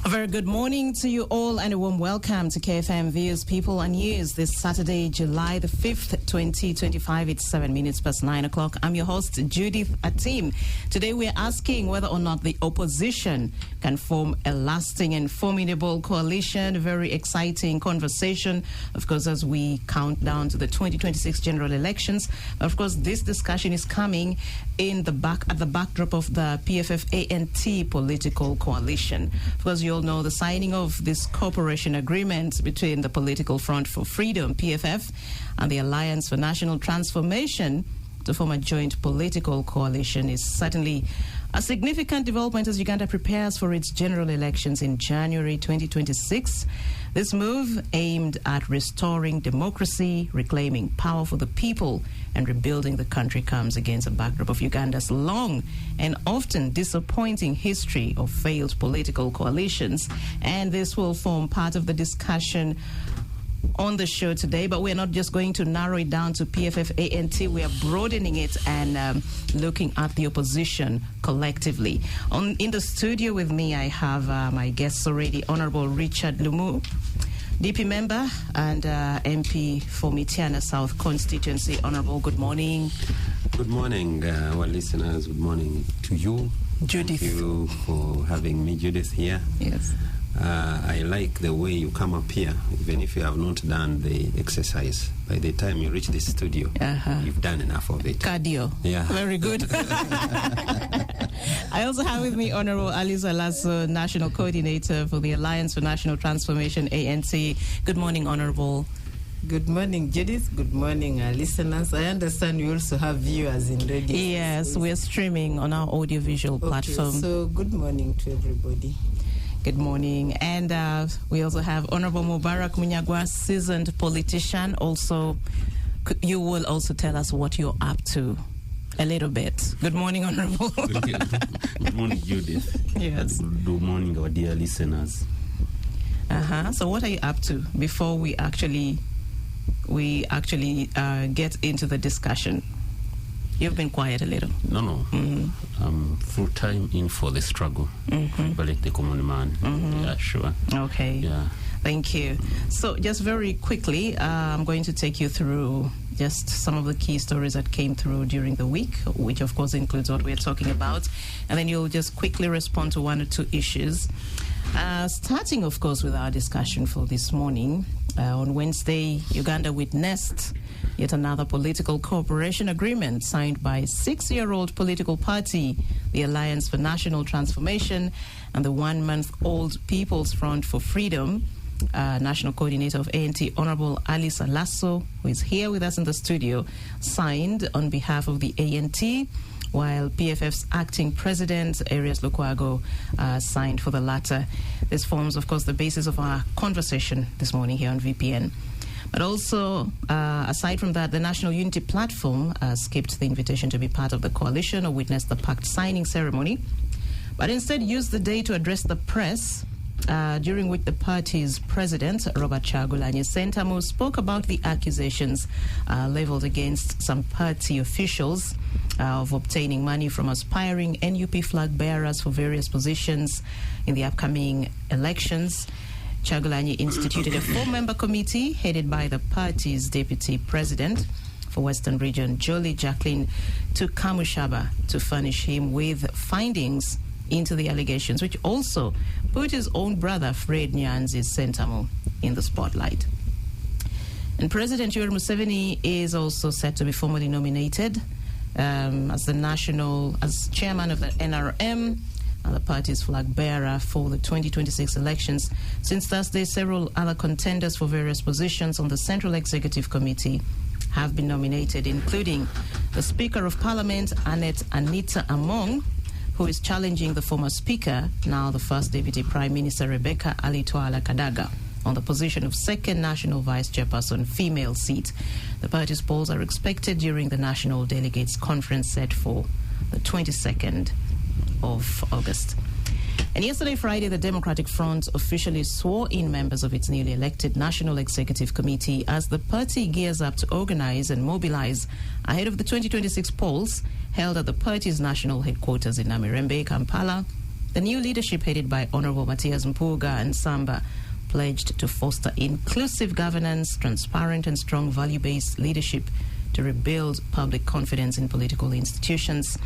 A very good morning to you all and a warm welcome to KFM Views, People and News this Saturday, July the 5th, 2025. It's 7 minutes past 9 o'clock. I'm your host, Judith Atim. Today we're asking whether or not the opposition can form a lasting and formidable coalition. A very exciting conversation, of course, as we count down to the 2026 general elections. Of course, this discussion is coming at the backdrop of the PFF-ANT political coalition. Of course, you all know the signing of this cooperation agreement between the Political Front for Freedom, PFF, and the Alliance for National Transformation to form a joint political coalition is certainly a significant development as Uganda prepares for its general elections in January 2026. This move, aimed at restoring democracy, reclaiming power for the people, and rebuilding the country, comes against a backdrop of Uganda's long and often disappointing history of failed political coalitions. And this will form part of the discussion on the show today, but we're not just going to narrow it down to PFF-ANT. We are broadening it and looking at the opposition collectively. In the studio with me, I have my guests already, Honorable Richard Lumu, DP member and MP for Mityana South constituency. Honorable, good morning. Good morning, our listeners. Good morning to you. Judith. Thank you for having me, Judith, here. Yes. I like the way you come up here, even if you have not done the exercise. By the time you reach the studio, you've done enough of it. Cardio. Yeah. Very good. I also have with me Honorable Alisa Lasso, National Coordinator for the Alliance for National Transformation, ANC. Good morning, Honorable. Good morning, Judith. Good morning, listeners. I understand we also have viewers in radio. Yes, we're streaming on our audiovisual platform. So good morning to everybody. Good morning. And we also have Honorable Mubarak Munyagwa, seasoned politician. Also, you will also tell us what you're up to a little bit. Good morning, Honorable. Good morning, Judith. Yes. Good morning, our dear listeners. So what are you up to before we actually get into the discussion? You've been quiet a little. No. I'm full-time in for the struggle. But like the common man. Yeah, sure. Okay. Yeah. Thank you. So just very quickly, I'm going to take you through just some of the key stories that came through during the week, which of course includes what we're talking about. And then you'll just quickly respond to one or two issues. Starting, of course, with our discussion for this morning. On Wednesday, Uganda witnessed yet another political cooperation agreement signed by 6-year-old political party, the Alliance for National Transformation, and the 1-month-old People's Front for Freedom. National Coordinator of ANT, Honorable Alisa Lasso, who is here with us in the studio, signed on behalf of the ANT, while PFF's acting president, Arias Lukwago, signed for the latter. This forms, of course, the basis of our conversation this morning here on VPN. But also, aside from that, the National Unity Platform skipped the invitation to be part of the coalition or witness the pact signing ceremony, but instead used the day to address the press, during which the party's president, Robert Kyagulanyi Ssentamu, spoke about the accusations leveled against some party officials of obtaining money from aspiring NUP flag bearers for various positions in the upcoming elections. Kyagulanyi instituted a 4-member committee headed by the party's deputy president for Western Region, Jolie Jacqueline Tukamushaba, to furnish him with findings into the allegations, which also put his own brother, Fred Nyanzi Ssentamu, in the spotlight. And President Yoweri Museveni is also set to be formally nominated as chairman of the NRM, the party's flag bearer for the 2026 elections. Since Thursday, several other contenders for various positions on the Central Executive Committee have been nominated, including the Speaker of Parliament, Anita Among, who is challenging the former Speaker, now the First Deputy Prime Minister Rebecca Ali-Twala Kadaga, on the position of second National Vice Chairperson female seat. The party's polls are expected during the National Delegates Conference set for the 22nd of August. And yesterday, Friday, the Democratic Front officially swore in members of its newly elected National Executive Committee as the party gears up to organize and mobilize ahead of the 2026 polls held at the party's national headquarters in Namirembe, Kampala. The new leadership headed by Honorable Matthias Mpuga and Samba pledged to foster inclusive governance, transparent and strong value-based leadership to rebuild public confidence in political institutions.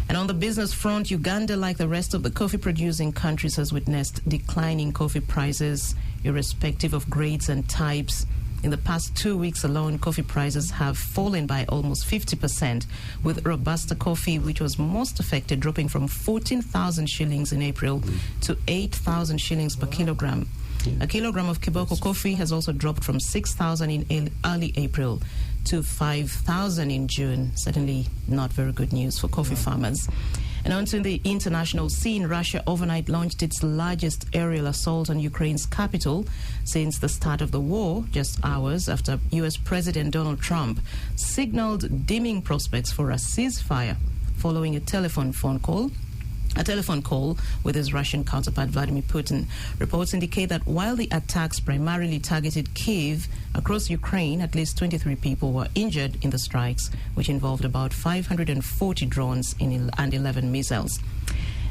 And on the business front, Uganda, like the rest of the coffee-producing countries, has witnessed declining coffee prices, irrespective of grades and types. In the past 2 weeks alone, coffee prices have fallen by almost 50%, with Robusta coffee, which was most affected, dropping from 14,000 shillings in April to 8,000 shillings per kilogram. A kilogram of Kiboko coffee has also dropped from 6,000 in early April to 5,000 in June. Certainly not very good news for coffee farmers. And onto the international scene, Russia overnight launched its largest aerial assault on Ukraine's capital since the start of the war, just hours after U.S. President Donald Trump signaled dimming prospects for a ceasefire following a telephone call with his Russian counterpart Vladimir Putin. Reports indicate that while the attacks primarily targeted Kyiv, across Ukraine, at least 23 people were injured in the strikes, which involved about 540 drones and 11 missiles.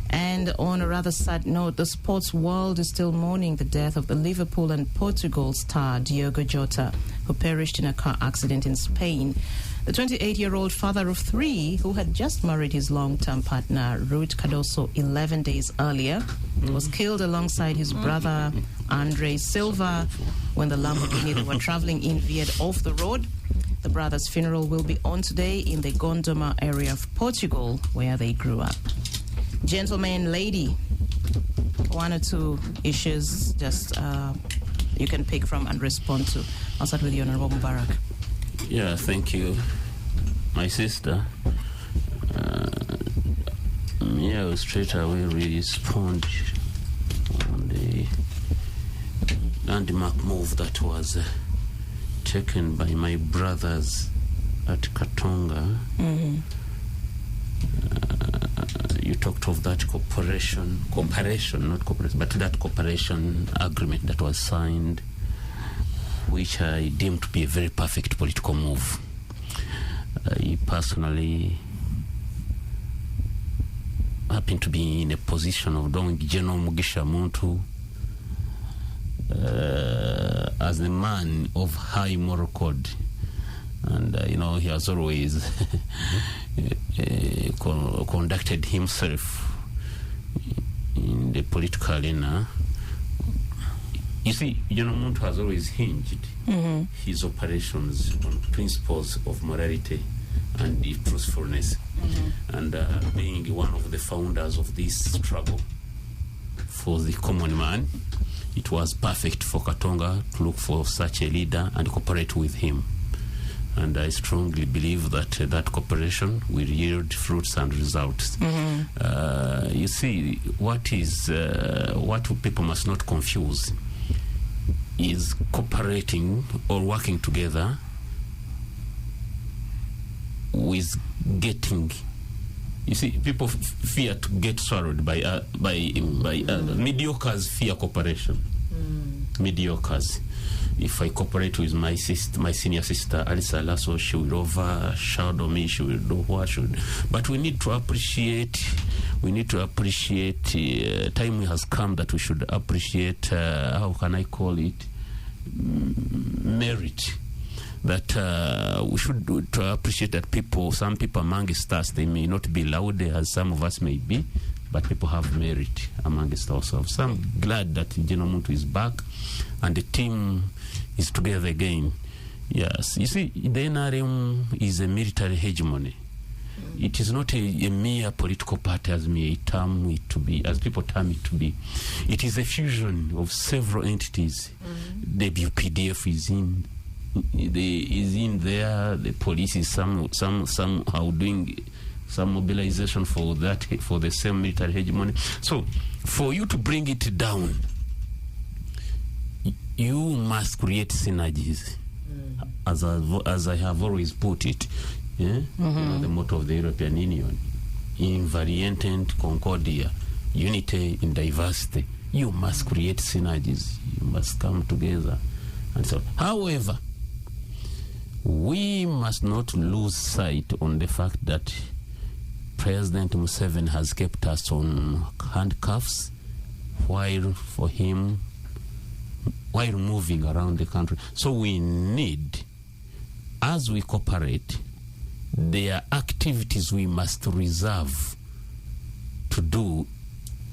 And on a rather sad note, the sports world is still mourning the death of the Liverpool and Portugal star Diogo Jota, who perished in a car accident in Spain. The 28-year-old father of three, who had just married his long-term partner, Ruth Cardoso, 11 days earlier, was killed alongside his brother, Andre Silva, when the Lamborghini they were traveling in veered off the road. The brother's funeral will be on today in the Gondoma area of Portugal, where they grew up. Gentlemen, lady, one or two issues just you can pick from and respond to. I'll start with you, Honorable Mubarak. Yeah, thank you, my sister. I will straight away respond on the landmark move that was taken by my brothers at Katonga. You talked of that cooperation, not cooperation, but that cooperation agreement that was signed, which I deem to be a very perfect political move. I personally happen to be in a position of knowing General Mugisha Muntu as a man of high moral code. And, he has always conducted himself in the political arena. You see, Muntu has always hinged his operations on principles of morality and truthfulness. And being one of the founders of this struggle for the common man, it was perfect for Katonga to look for such a leader and cooperate with him. And I strongly believe that that cooperation will yield fruits and results. You see, what people must not confuse is cooperating or working together with getting. You see, people fear to get swallowed by mediocres. Fear cooperation. Mediocres. If I cooperate with my senior sister Alisa Lasso, she will overshadow me. She will do what she will. But we need to appreciate. Time has come that we should appreciate. How can I call it? Merit. That we should appreciate that some people amongst us, they may not be loud as some of us may be, but people have merit amongst ourselves. So I'm glad that General Muntu is back and the team is together again. Yes, you see, the NRM is a military hegemony. It is not a mere political party as people term it to be. It is a fusion of several entities. The UPDF is in there. The police is somehow doing some mobilization for the same military hegemony. So, for you to bring it down, you must create synergies, as I have always put it. Yeah? The motto of the European Union: invariant concordia, unity in diversity. You must create synergies. You must come together. And so, however, we must not lose sight on the fact that President Museveni has kept us on handcuffs while moving around the country. So we need, as we cooperate, there are activities we must reserve to do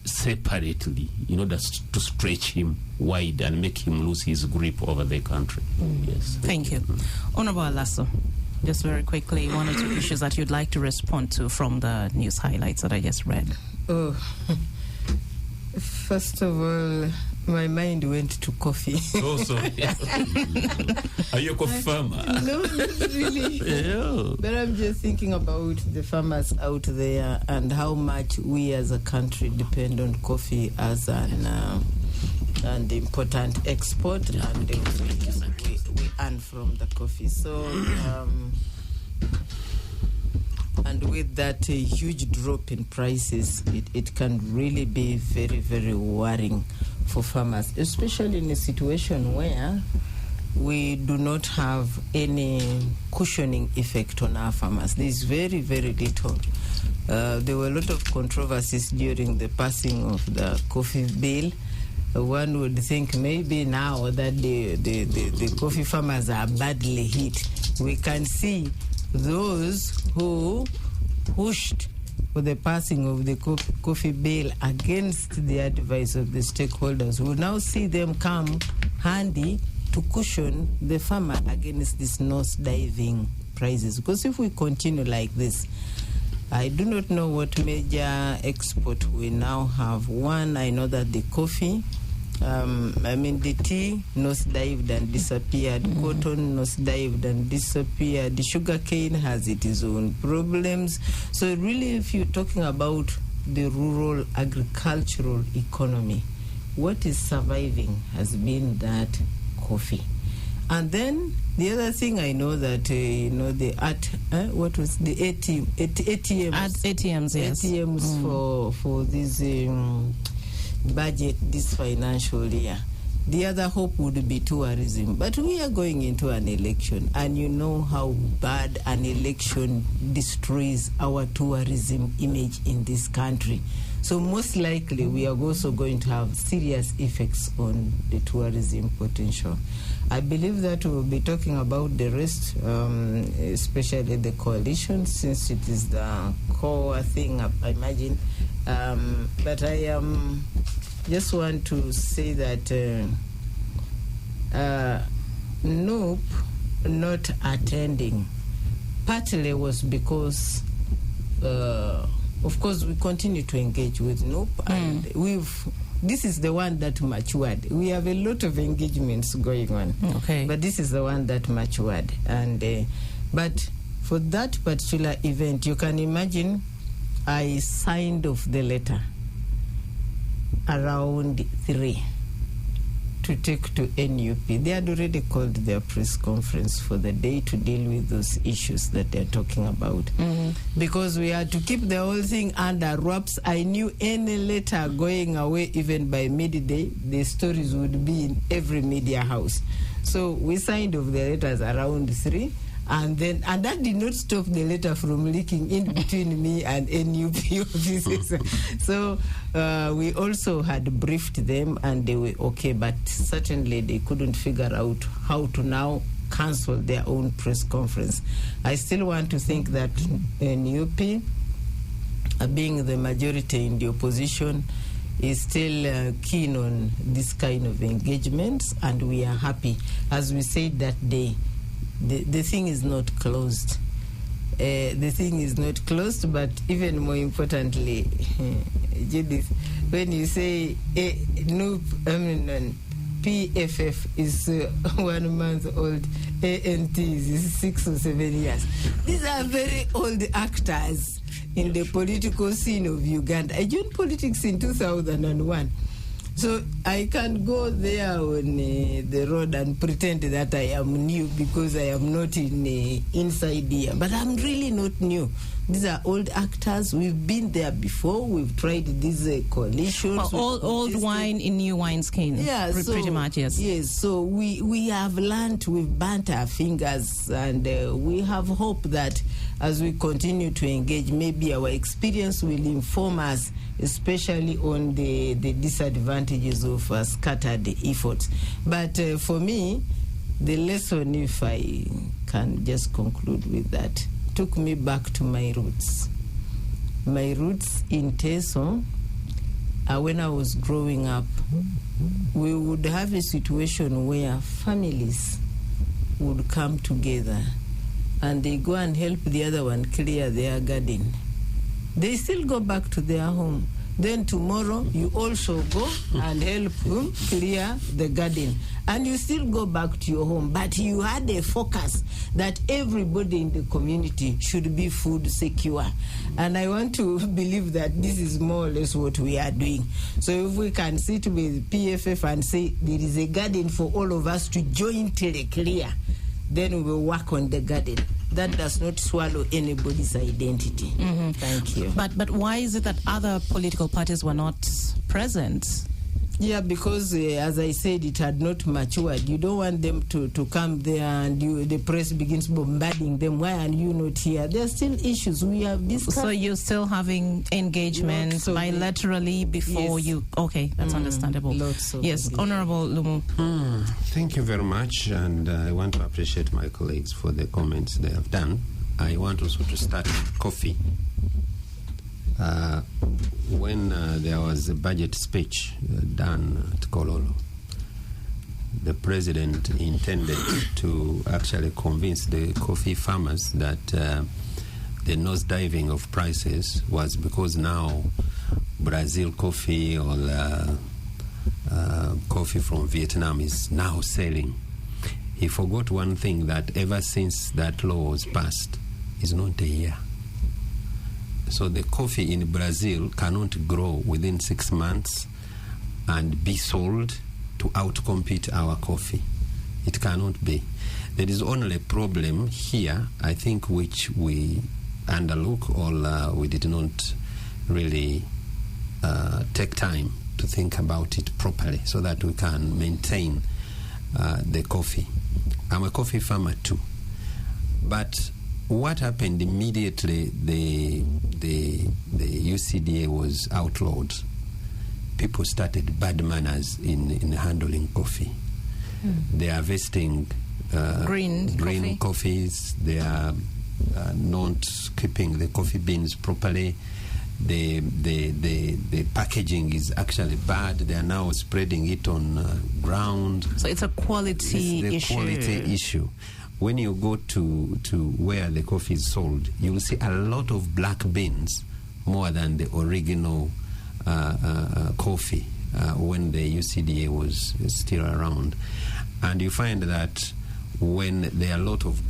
separately in order to stretch him wide and make him lose his grip over the country. Yes. Thank you. Honorable Alaso, just very quickly, one or two issues that you'd like to respond to from the news highlights that I just read. Oh, first of all, my mind went to coffee. Oh, sorry. Are you a coffee farmer? No, not really. Yeah. But I'm just thinking about the farmers out there and how much we as a country depend on coffee as an important export, and we earn from the coffee. So, and with that huge drop in prices, it can really be very, very worrying for farmers, especially in a situation where we do not have any cushioning effect on our farmers. There is very, very little. There were a lot of controversies during the passing of the coffee bill. One would think maybe now that the coffee farmers are badly hit, we can see those who pushed for the passing of the coffee bill against the advice of the stakeholders. We'll now see them come handy to cushion the farmer against these nose-diving prices. Because if we continue like this, I do not know what major export we now have. One, I know that the coffee, the tea nose-dived and disappeared. Cotton nose-dived and disappeared. The sugar cane has its own problems. So really, if you're talking about the rural agricultural economy, what is surviving has been that coffee. And then the other thing I know that ATMs, yes. ATMs for this budget this financial year. The other hope would be tourism. But we are going into an election, and you know how bad an election destroys our tourism image in this country. So most likely we are also going to have serious effects on the tourism potential. I believe that we will be talking about the rest, especially the coalition, since it is the core thing, I imagine. But I just want to say that NOOP not attending partly was because, of course, we continue to engage with NOOP, and this is the one that matured. We have a lot of engagements going on, but this is the one that matured. And but for that particular event, you can imagine I signed off the letter around 3 to take to NUP. They had already called their press conference for the day to deal with those issues that they're talking about. Because we had to keep the whole thing under wraps. I knew any letter going away, even by midday, the stories would be in every media house. So we signed off the letters around 3. And that did not stop the letter from leaking in between me and NUP offices. So we also had briefed them, and they were okay, but certainly they couldn't figure out how to now cancel their own press conference. I still want to think that NUP, being the majority in the opposition, is still keen on this kind of engagements, and we are happy. As we said that day, the thing is not closed. The thing is not closed, but even more importantly, Judith, when you say PFF is 1 month old, ANT is 6 or 7 years. These are very old actors in the political scene of Uganda. I joined politics in 2001. So I can't go there on the road and pretend that I am new, because I am not in inside here. But I'm really not new. These are old actors. We've been there before. We've tried these coalitions. Well, old wine in new wineskin. Yeah, pretty much, yes. Yes, so we have learned, we've burnt our fingers, and we have hope that as we continue to engage, maybe our experience will inform us, especially on the disadvantages of scattered efforts. But for me, the lesson, if I can just conclude with that, took me back to my roots. My roots in Teso, when I was growing up, we would have a situation where families would come together and they go and help the other one clear their garden. They still go back to their home. Then tomorrow you also go and help him clear the garden. And you still go back to your home. But you had a focus that everybody in the community should be food secure. And I want to believe that this is more or less what we are doing. So if we can sit with PFF and say there is a garden for all of us to jointly clear, then we will work on the garden. That does not swallow anybody's identity. Mm-hmm. Thank you. But why is it that other political parties were not present? Yeah, because as I said, it had not matured. You don't want them to come there and the press begins bombarding them. Why are you not here? There are still issues we have discussed. So you're still having engagement bilaterally before you... Okay, that's understandable. Lots of yes, Honorable Lumu. Thank you very much, and I want to appreciate my colleagues for the comments they have done. I want also to start with coffee. When there was a budget speech done at Kololo, the president intended to actually convince the coffee farmers that the nosediving of prices was because now Brazil coffee or coffee from Vietnam is now selling. He forgot one thing, that ever since that law was passed, is not a year. So the coffee in Brazil cannot grow within 6 months and be sold to outcompete our coffee. It cannot be. There is only a problem here, I think, which we underlook or we did not really take time to think about it properly so that we can maintain the coffee. I'm a coffee farmer too. But what happened immediately the UCDA was outlawed? People started bad manners in handling coffee. They are harvesting green coffees. They are not keeping the coffee beans properly. The packaging is actually bad. They are now spreading it on ground. So it's a quality issue. Quality issue. When you go to where the coffee is sold, you will see a lot of black beans more than the original coffee when the UCDA was still around. And you find that when there are a lot of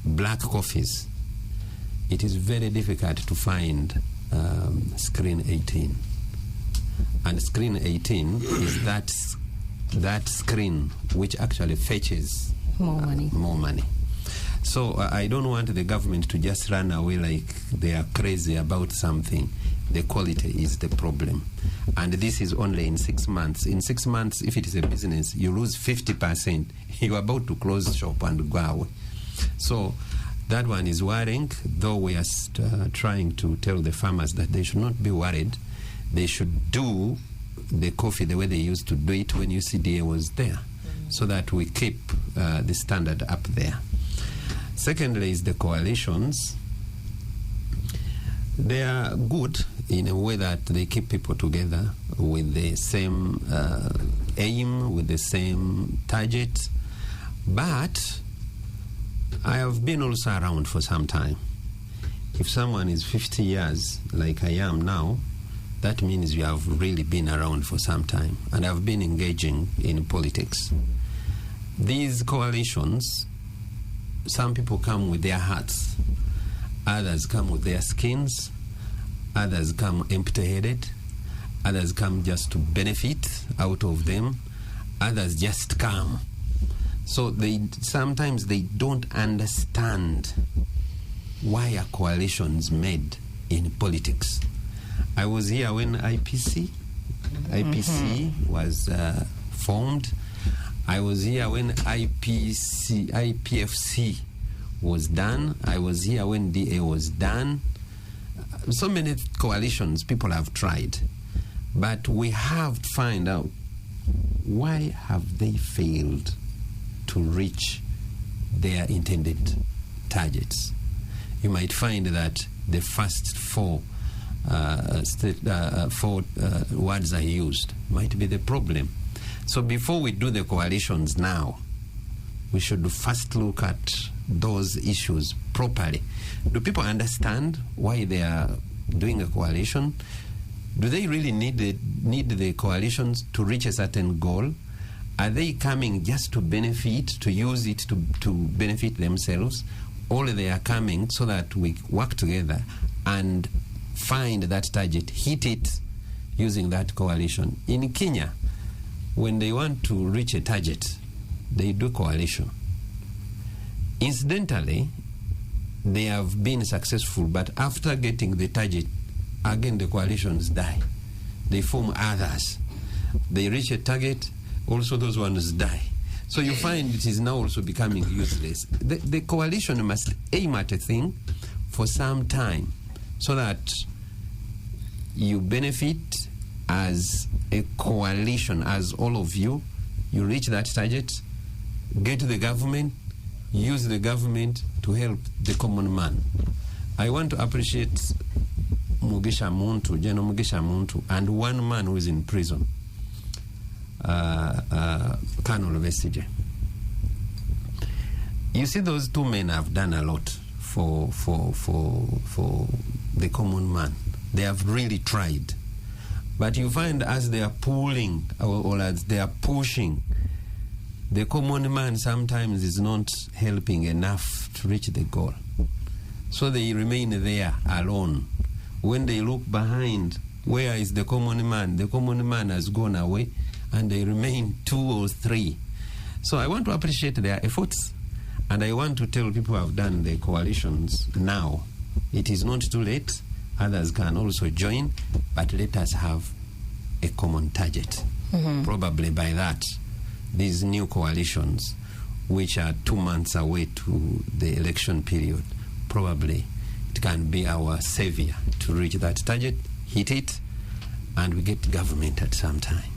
black coffees, it is very difficult to find screen 18. And screen 18 is that screen which actually fetches more money. So I don't want the government to just run away like they are crazy about something. The quality is the problem. And this is only in 6 months. In 6 months, if it is a business, you lose 50%. You're about to close shop and go away. So that one is worrying, though we are trying to tell the farmers that they should not be worried. They should do the coffee the way they used to do it when UCDA was there, so that we keep the standard up there. Secondly is the coalitions. They are good in a way that they keep people together with the same aim, with the same target. But I have been also around for some time. If someone is 50 years, like I am now, that means you have really been around for some time. And I've been engaging in politics. These coalitions, some people come with their hearts, others come with their skins, others come empty-headed, others come just to benefit out of them, others just come. So sometimes they don't understand why are coalitions made in politics? I was here when IPC was formed. I was here when IPFC was done. I was here when DA was done. So many coalitions people have tried. But we have to find out, why have they failed to reach their intended targets? You might find that the first four words I used might be the problem. So before we do the coalitions now, we should first look at those issues properly. Do people understand why they are doing a coalition? Do they really need the coalitions to reach a certain goal? Are they coming just to benefit, to use it to benefit themselves? Or they are coming so that we work together and find that target, hit it using that coalition? In Kenya, when they want to reach a target, they do coalition. Incidentally, they have been successful, but after getting the target, again the coalitions die. They form others. They reach a target, also those ones die. So you find it is now also becoming useless. The coalition must aim at a thing for some time so that you benefit as a coalition, as all of you reach that target, get to the government, use the government to help the common man. I want to appreciate Mugisha Muntu, General Mugisha Muntu, and one man who is in prison, Colonel Vestige. You see, those two men have done a lot for the common man. They have really tried. But you find as they are pulling or as they are pushing, the common man sometimes is not helping enough to reach the goal. So they remain there alone. When they look behind, where is the common man? The common man has gone away, and they remain 2 or 3. So I want to appreciate their efforts, and I want to tell people who have done the coalitions now, it is not too late. Others can also join, but let us have a common target. Probably by that, these new coalitions, which are 2 months away to the election period, probably it can be our savior to reach that target, hit it, and we get government at some time.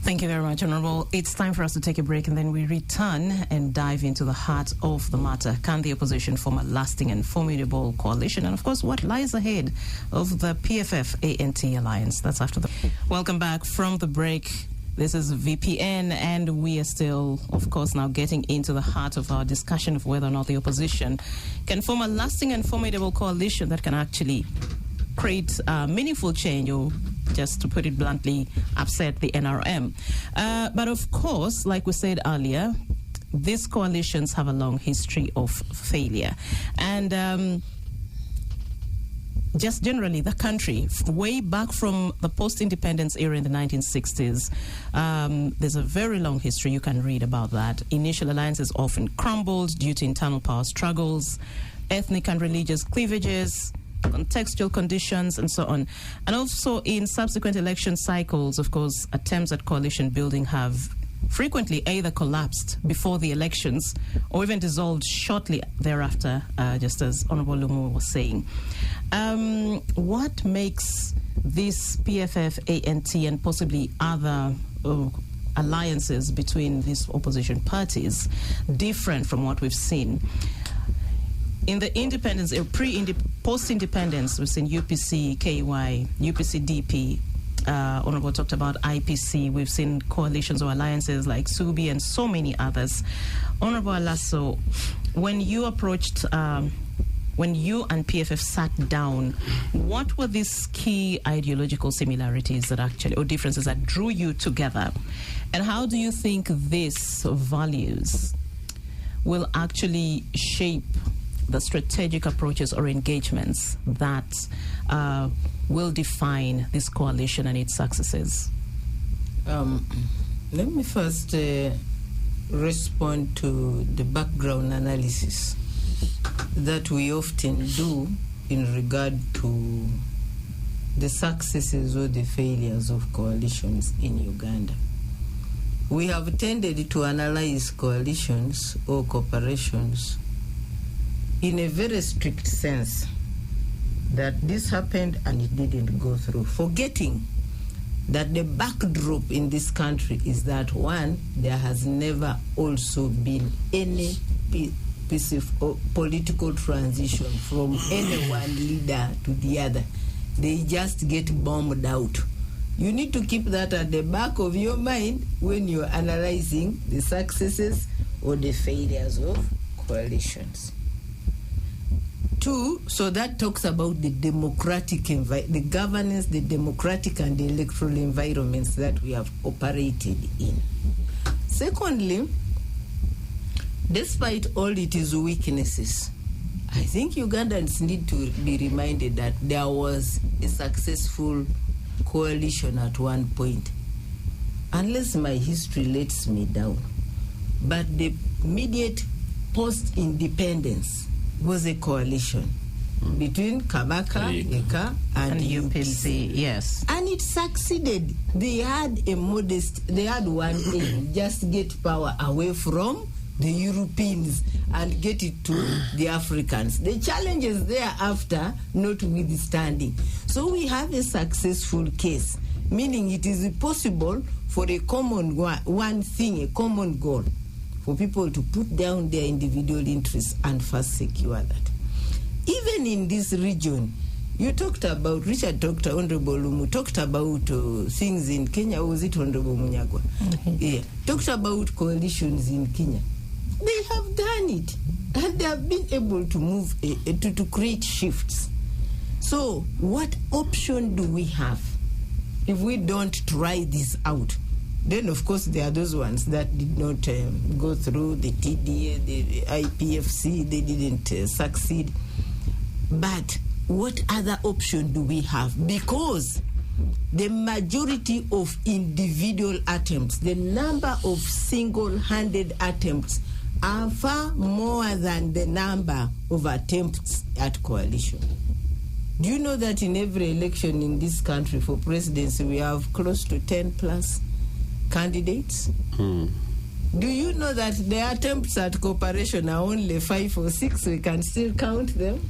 Thank you very much, Honorable. It's time for us to take a break, and then we return and dive into the heart of the matter. Can the opposition form a lasting and formidable coalition? And, of course, what lies ahead of the PFF-ANT alliance? That's after the... Welcome back from the break. This is VPN, and we are still, of course, now getting into the heart of our discussion of whether or not the opposition can form a lasting and formidable coalition that can actually create meaningful change, or just to put it bluntly, upset the NRM. But of course, like we said earlier, these coalitions have a long history of failure. And just generally, the country, way back from the post-independence era in the 1960s, there's a very long history. You can read about that. Initial alliances often crumbled due to internal power struggles, ethnic and religious cleavages, contextual conditions, and so on. And also in subsequent election cycles, of course, attempts at coalition building have frequently either collapsed before the elections or even dissolved shortly thereafter, just as Honorable Lumu was saying. What makes this PFF-ANT and possibly other alliances between these opposition parties different from what we've seen? In the independence, post-independence, we've seen UPC, KY, UPC, DP. Honorable talked about IPC. We've seen coalitions or alliances like SUBI and so many others. Honorable Alaso, when you approached, when you and PFF sat down, what were these key ideological similarities that actually, or differences that drew you together? And how do you think these values will actually shape the strategic approaches or engagements that will define this coalition and its successes? Let me first respond to the background analysis that we often do in regard to the successes or the failures of coalitions in Uganda. We have tended to analyze coalitions or corporations in a very strict sense, that this happened and it didn't go through, forgetting that the backdrop in this country is that, one, there has never also been any piece of political transition from any one leader to the other. They just get bombed out. You need to keep that at the back of your mind when you're analyzing the successes or the failures of coalitions. Two, so that talks about the democratic the governance, the democratic and the electoral environments that we have operated in. Secondly, despite all its weaknesses, I think Ugandans need to be reminded that there was a successful coalition at one point, unless my history lets me down. But the immediate post-independence was a coalition between Kabaka, Eka, and UPC, yes. And it succeeded. They had one aim, just get power away from the Europeans and get it to the Africans. The challenges thereafter notwithstanding. So we have a successful case, meaning it is possible for a common one thing, a common goal, for people to put down their individual interests and first secure that. Even in this region, you talked about, Honorable Lumu talked about things in Kenya, or was it Honorable Munyagwa? Mm-hmm. Yeah, talked about coalitions in Kenya. They have done it, and they have been able to move, to create shifts. So what option do we have if we don't try this out? Then, of course, there are those ones that did not go through the TDA, the IPFC, they didn't succeed. But what other option do we have? Because the majority of individual attempts, the number of single-handed attempts, are far more than the number of attempts at coalition. Do you know that in every election in this country for presidency, we have close to 10 plus candidates? Do you know that the attempts at cooperation are only 5 or 6? We can still count them.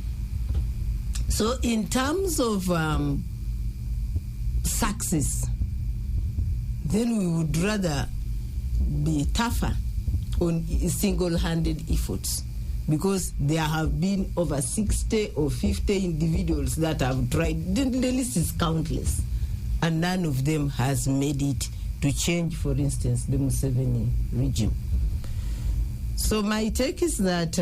So in terms of success, then we would rather be tougher on single-handed efforts, because there have been over 60 or 50 individuals that have tried. The list is countless, and none of them has made it to change, for instance, the Museveni regime. So my take is that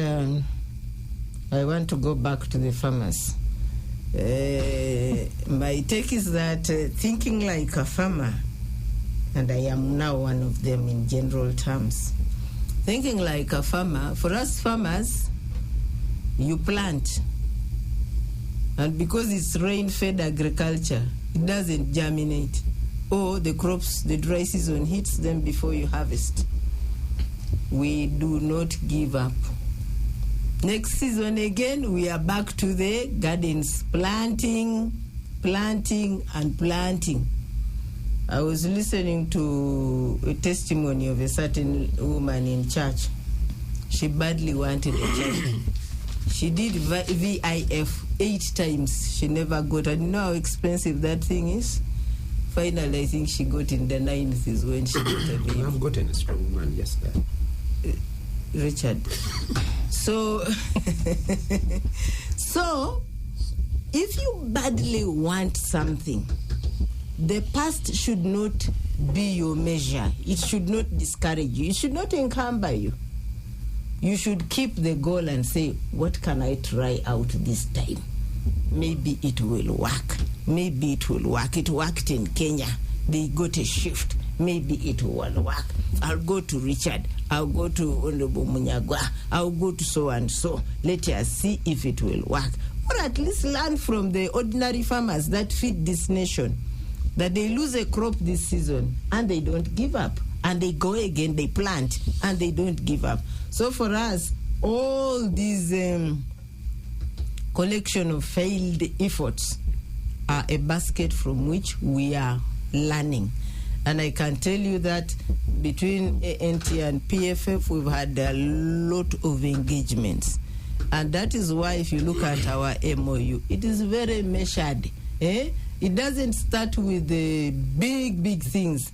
I want to go back to the farmers. My take is that thinking like a farmer, and I am now one of them in general terms, thinking like a farmer, for us farmers, you plant. And because it's rain-fed agriculture, it doesn't germinate. Or the crops, the dry season hits them before you harvest. We do not give up. Next season again, we are back to the gardens, planting, and planting. I was listening to a testimony of a certain woman in church. She badly wanted a child. She did VIF 8 times. She never got. And you know how expensive that thing is? Finally, I think she got in the 9th is when she got a baby. I've gotten a strong man, yes, that. Richard. So if you badly want something, the past should not be your measure. It should not discourage you. It should not encumber you. You should keep the goal and say, what can I try out this time? Maybe it will work. Maybe it will work. It worked in Kenya. They got a shift. Maybe it will work. I'll go to Richard. I'll go to Honorable Munyagwa. I'll go to so and so. Let us see if it will work. Or at least learn from the ordinary farmers that feed this nation, that they lose a crop this season and they don't give up. And they go again, they plant, and they don't give up. So for us, all these collection of failed efforts are a basket from which we are learning. And I can tell you that between ANT and PFF, we've had a lot of engagements. And that is why if you look at our MOU, it is very measured. It doesn't start with the big things.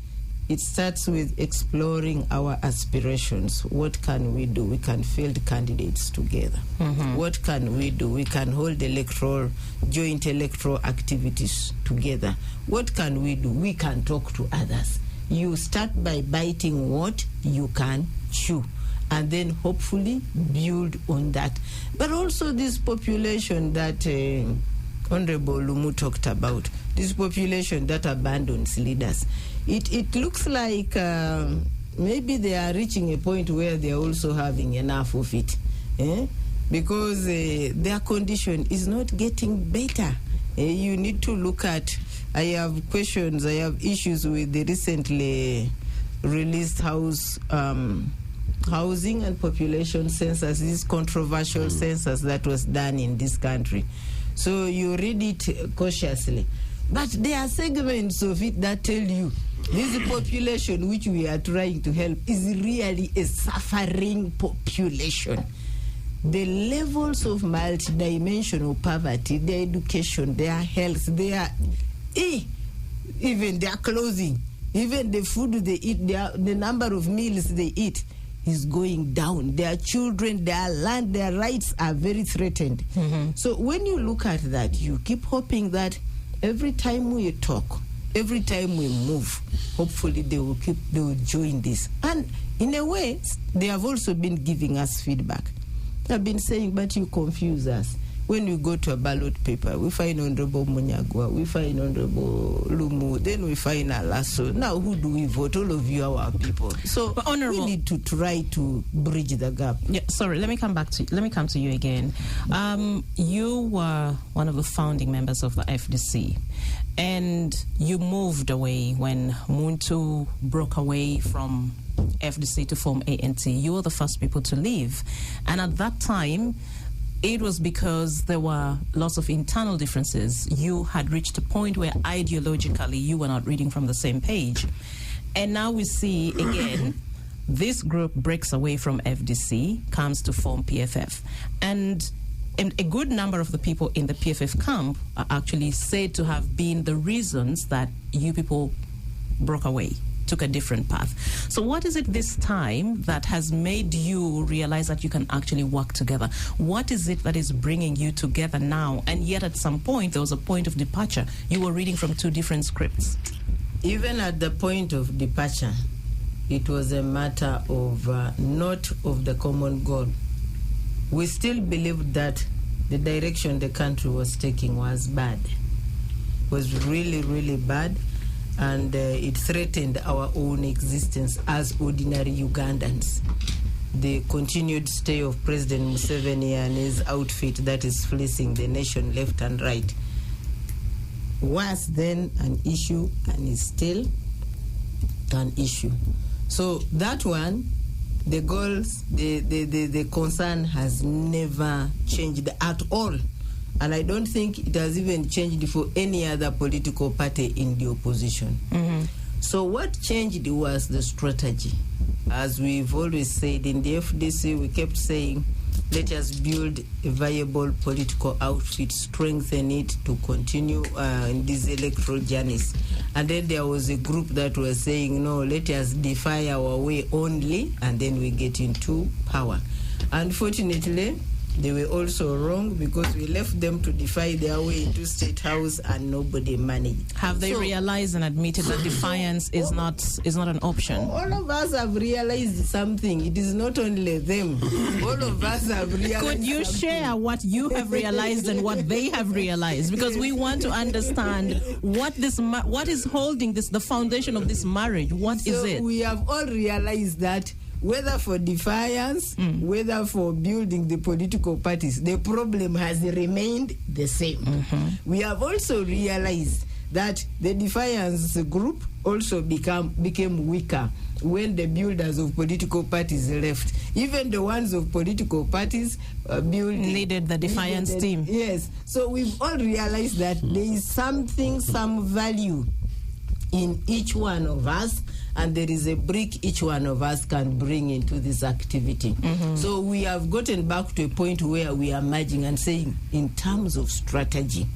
It starts with exploring our aspirations. What can we do? We can field candidates together. What can we do? We can hold joint electoral activities together. What can we do? We can talk to others. You start by biting what you can chew, and then hopefully build on that. But also this population that Honorable Lumu talked about, this population that abandons leaders. It looks like maybe they are reaching a point where they are also having enough of it, because their condition is not getting better. You need to look at, I have questions, I have issues with the recently released housing and population census, this controversial census that was done in this country. So you read it cautiously. But there are segments of it that tell you this population which we are trying to help is really a suffering population. The levels of multidimensional poverty, their education, their health, even their clothing, even the food they eat, the number of meals they eat is going down. Their children, their land, their rights are very threatened. So when you look at that, you keep hoping that every time we talk, every time we move, hopefully they will join this. And in a way, they have also been giving us feedback. I've been saying, but you confuse us. When we go to a ballot paper, we find Honorable Munyagwa, we find Honorable Lumu, then we find Alaso. Now, who do we vote? All of you are our people. So we need to try to bridge the gap. Yeah, sorry, let me come to you again. You were one of the founding members of the FDC, and you moved away when Muntu broke away from FDC to form ANT. You were the first people to leave, and at that time, it was because there were lots of internal differences. You had reached a point where ideologically you were not reading from the same page. And now we see again, this group breaks away from FDC, comes to form PFF. And a good number of the people in the PFF camp are actually said to have been the reasons that you people broke away, took a different path. So what is it this time that has made you realize that you can actually work together? What is it that is bringing you together now? And yet at some point, there was a point of departure. You were reading from two different scripts. Even at the point of departure, it was a matter of not of the common goal. We still believed that the direction the country was taking was bad, was really, really bad. And it threatened our own existence as ordinary Ugandans. The continued stay of President Museveni and his outfit that is fleecing the nation left and right was then an issue and is still an issue. So that one, the goals, the concern has never changed at all. And I don't think it has even changed for any other political party in the opposition. So what changed was the strategy. As we've always said in the FDC, we kept saying, let us build a viable political outfit, strengthen it to continue in these electoral journeys. And then there was a group that was saying, no, let us defy our way only, and then we get into power. Unfortunately, they were also wrong because we left them to defy their way into State House and nobody managed. Have they realized and admitted that defiance is not an option? All of us have realized something. It is not only them. All of us have realized. Could you share what you have realized and what they have realized? Because we want to understand what is holding the foundation of this marriage. What is it? We have all realized that whether for defiance, whether for building the political parties, the problem has remained the same. We have also realized that the defiance group also became weaker when the builders of political parties left. Even the ones of political parties needed the defiance team. Yes. So we've all realized that there is some value in each one of us, and there is a brick each one of us can bring into this activity. So we have gotten back to a point where we are merging and saying, in terms of strategy,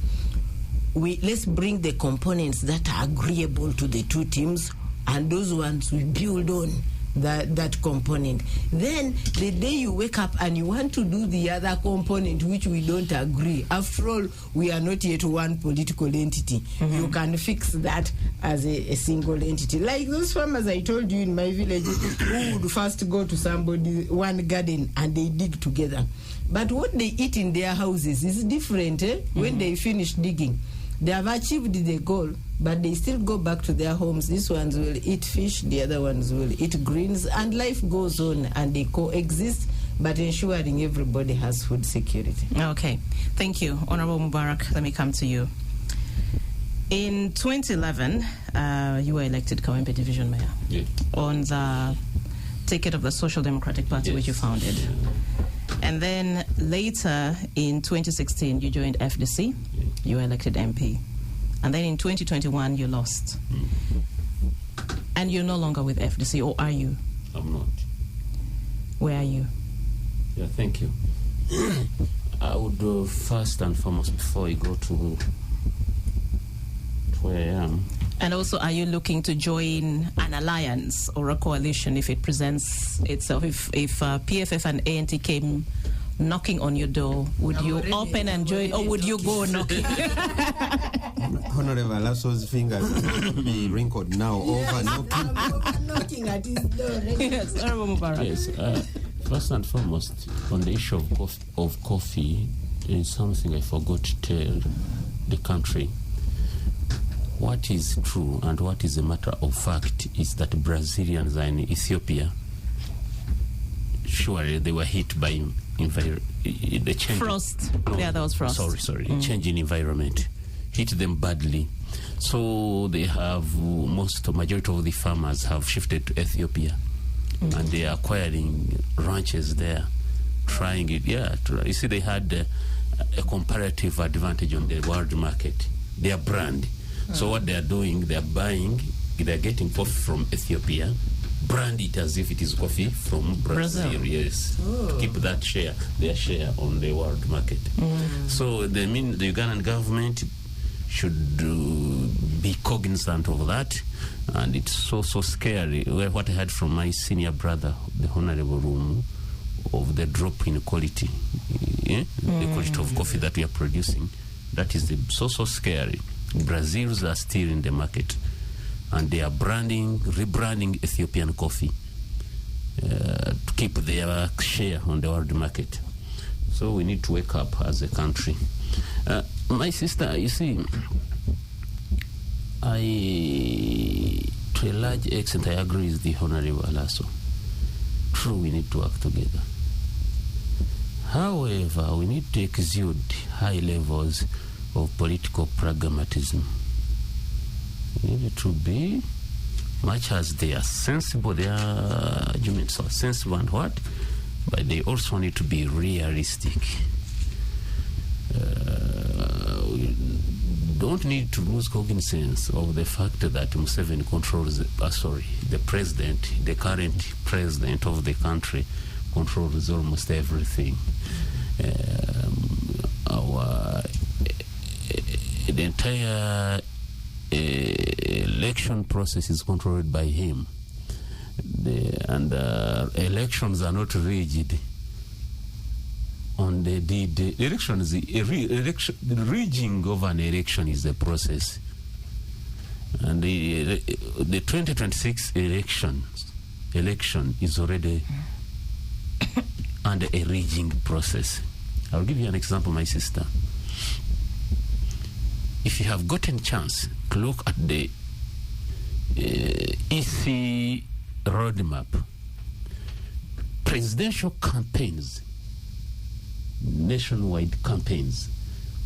let's bring the components that are agreeable to the two teams, and those ones we build on that component. Then the day you wake up and you want to do the other component which we don't agree, after all, we are not yet one political entity. You can fix that as a single entity. Like those farmers I told you in my village who would first go to somebody, one garden, and they dig together. But what they eat in their houses is different when they finish digging. They have achieved the goal, but they still go back to their homes. These ones will eat fish, the other ones will eat greens, and life goes on, and they coexist, but ensuring everybody has food security. Okay, thank you. Honorable Mubarak, let me come to you. In 2011, you were elected Kawempe Division Mayor on the ticket of the Social Democratic Party, which you founded. And then later in 2016, you joined FDC. You were elected MP. And then in 2021, you lost. And you're no longer with FDC, or are you? I'm not. Where are you? Yeah, thank you. I would first and foremost, before we go to where I am. And also, are you looking to join an alliance or a coalition if it presents itself? If PFF and ANT came knocking on your door, would you open and join, or would you go knocking? Honorable Lasso's fingers will be wrinkled now over knocking. Knocking at his door. Yes, Honorable Mubarak. Yes, first and foremost, on the issue of coffee, there is something I forgot to tell the country. What is true and what is a matter of fact is that Brazilians are in Ethiopia. Surely they were hit by the change. Frost. No, yeah, that was frost. Sorry. Change in environment hit them badly. So they have majority of the farmers have shifted to Ethiopia, and they are acquiring ranches there, trying it. You see, they had a comparative advantage on the world market. Their brand. So what they are doing, they are getting coffee from Ethiopia, brand it as if it is coffee from Brazil. Yes, to keep that their share on the world market. So the Ugandan government should be cognizant of that, and it's so scary. What I heard from my senior brother, the Honorable Rumu, of the drop in quality, the quality of coffee that we are producing, that is so scary. Brazils are still in the market, and they are rebranding Ethiopian coffee to keep their share on the world market. So we need to wake up as a country. My sister, you see, to a large extent, I agree with the Honorable Alaso. True, we need to work together. However, we need to exude high levels of political pragmatism. We need to be, much as they are sensible, their arguments are sensible and what, but they also need to be realistic. We don't need to lose cognizance of the fact that Museveni controls, the current president of the country controls almost everything. The entire election process is controlled by him. Elections are not rigid. On the election is the rigging of an election is the process, and the 2026 election is already under a rigging process. I'll give you an example, my sister. If you have gotten chance to look at the EC roadmap, presidential campaigns, nationwide campaigns,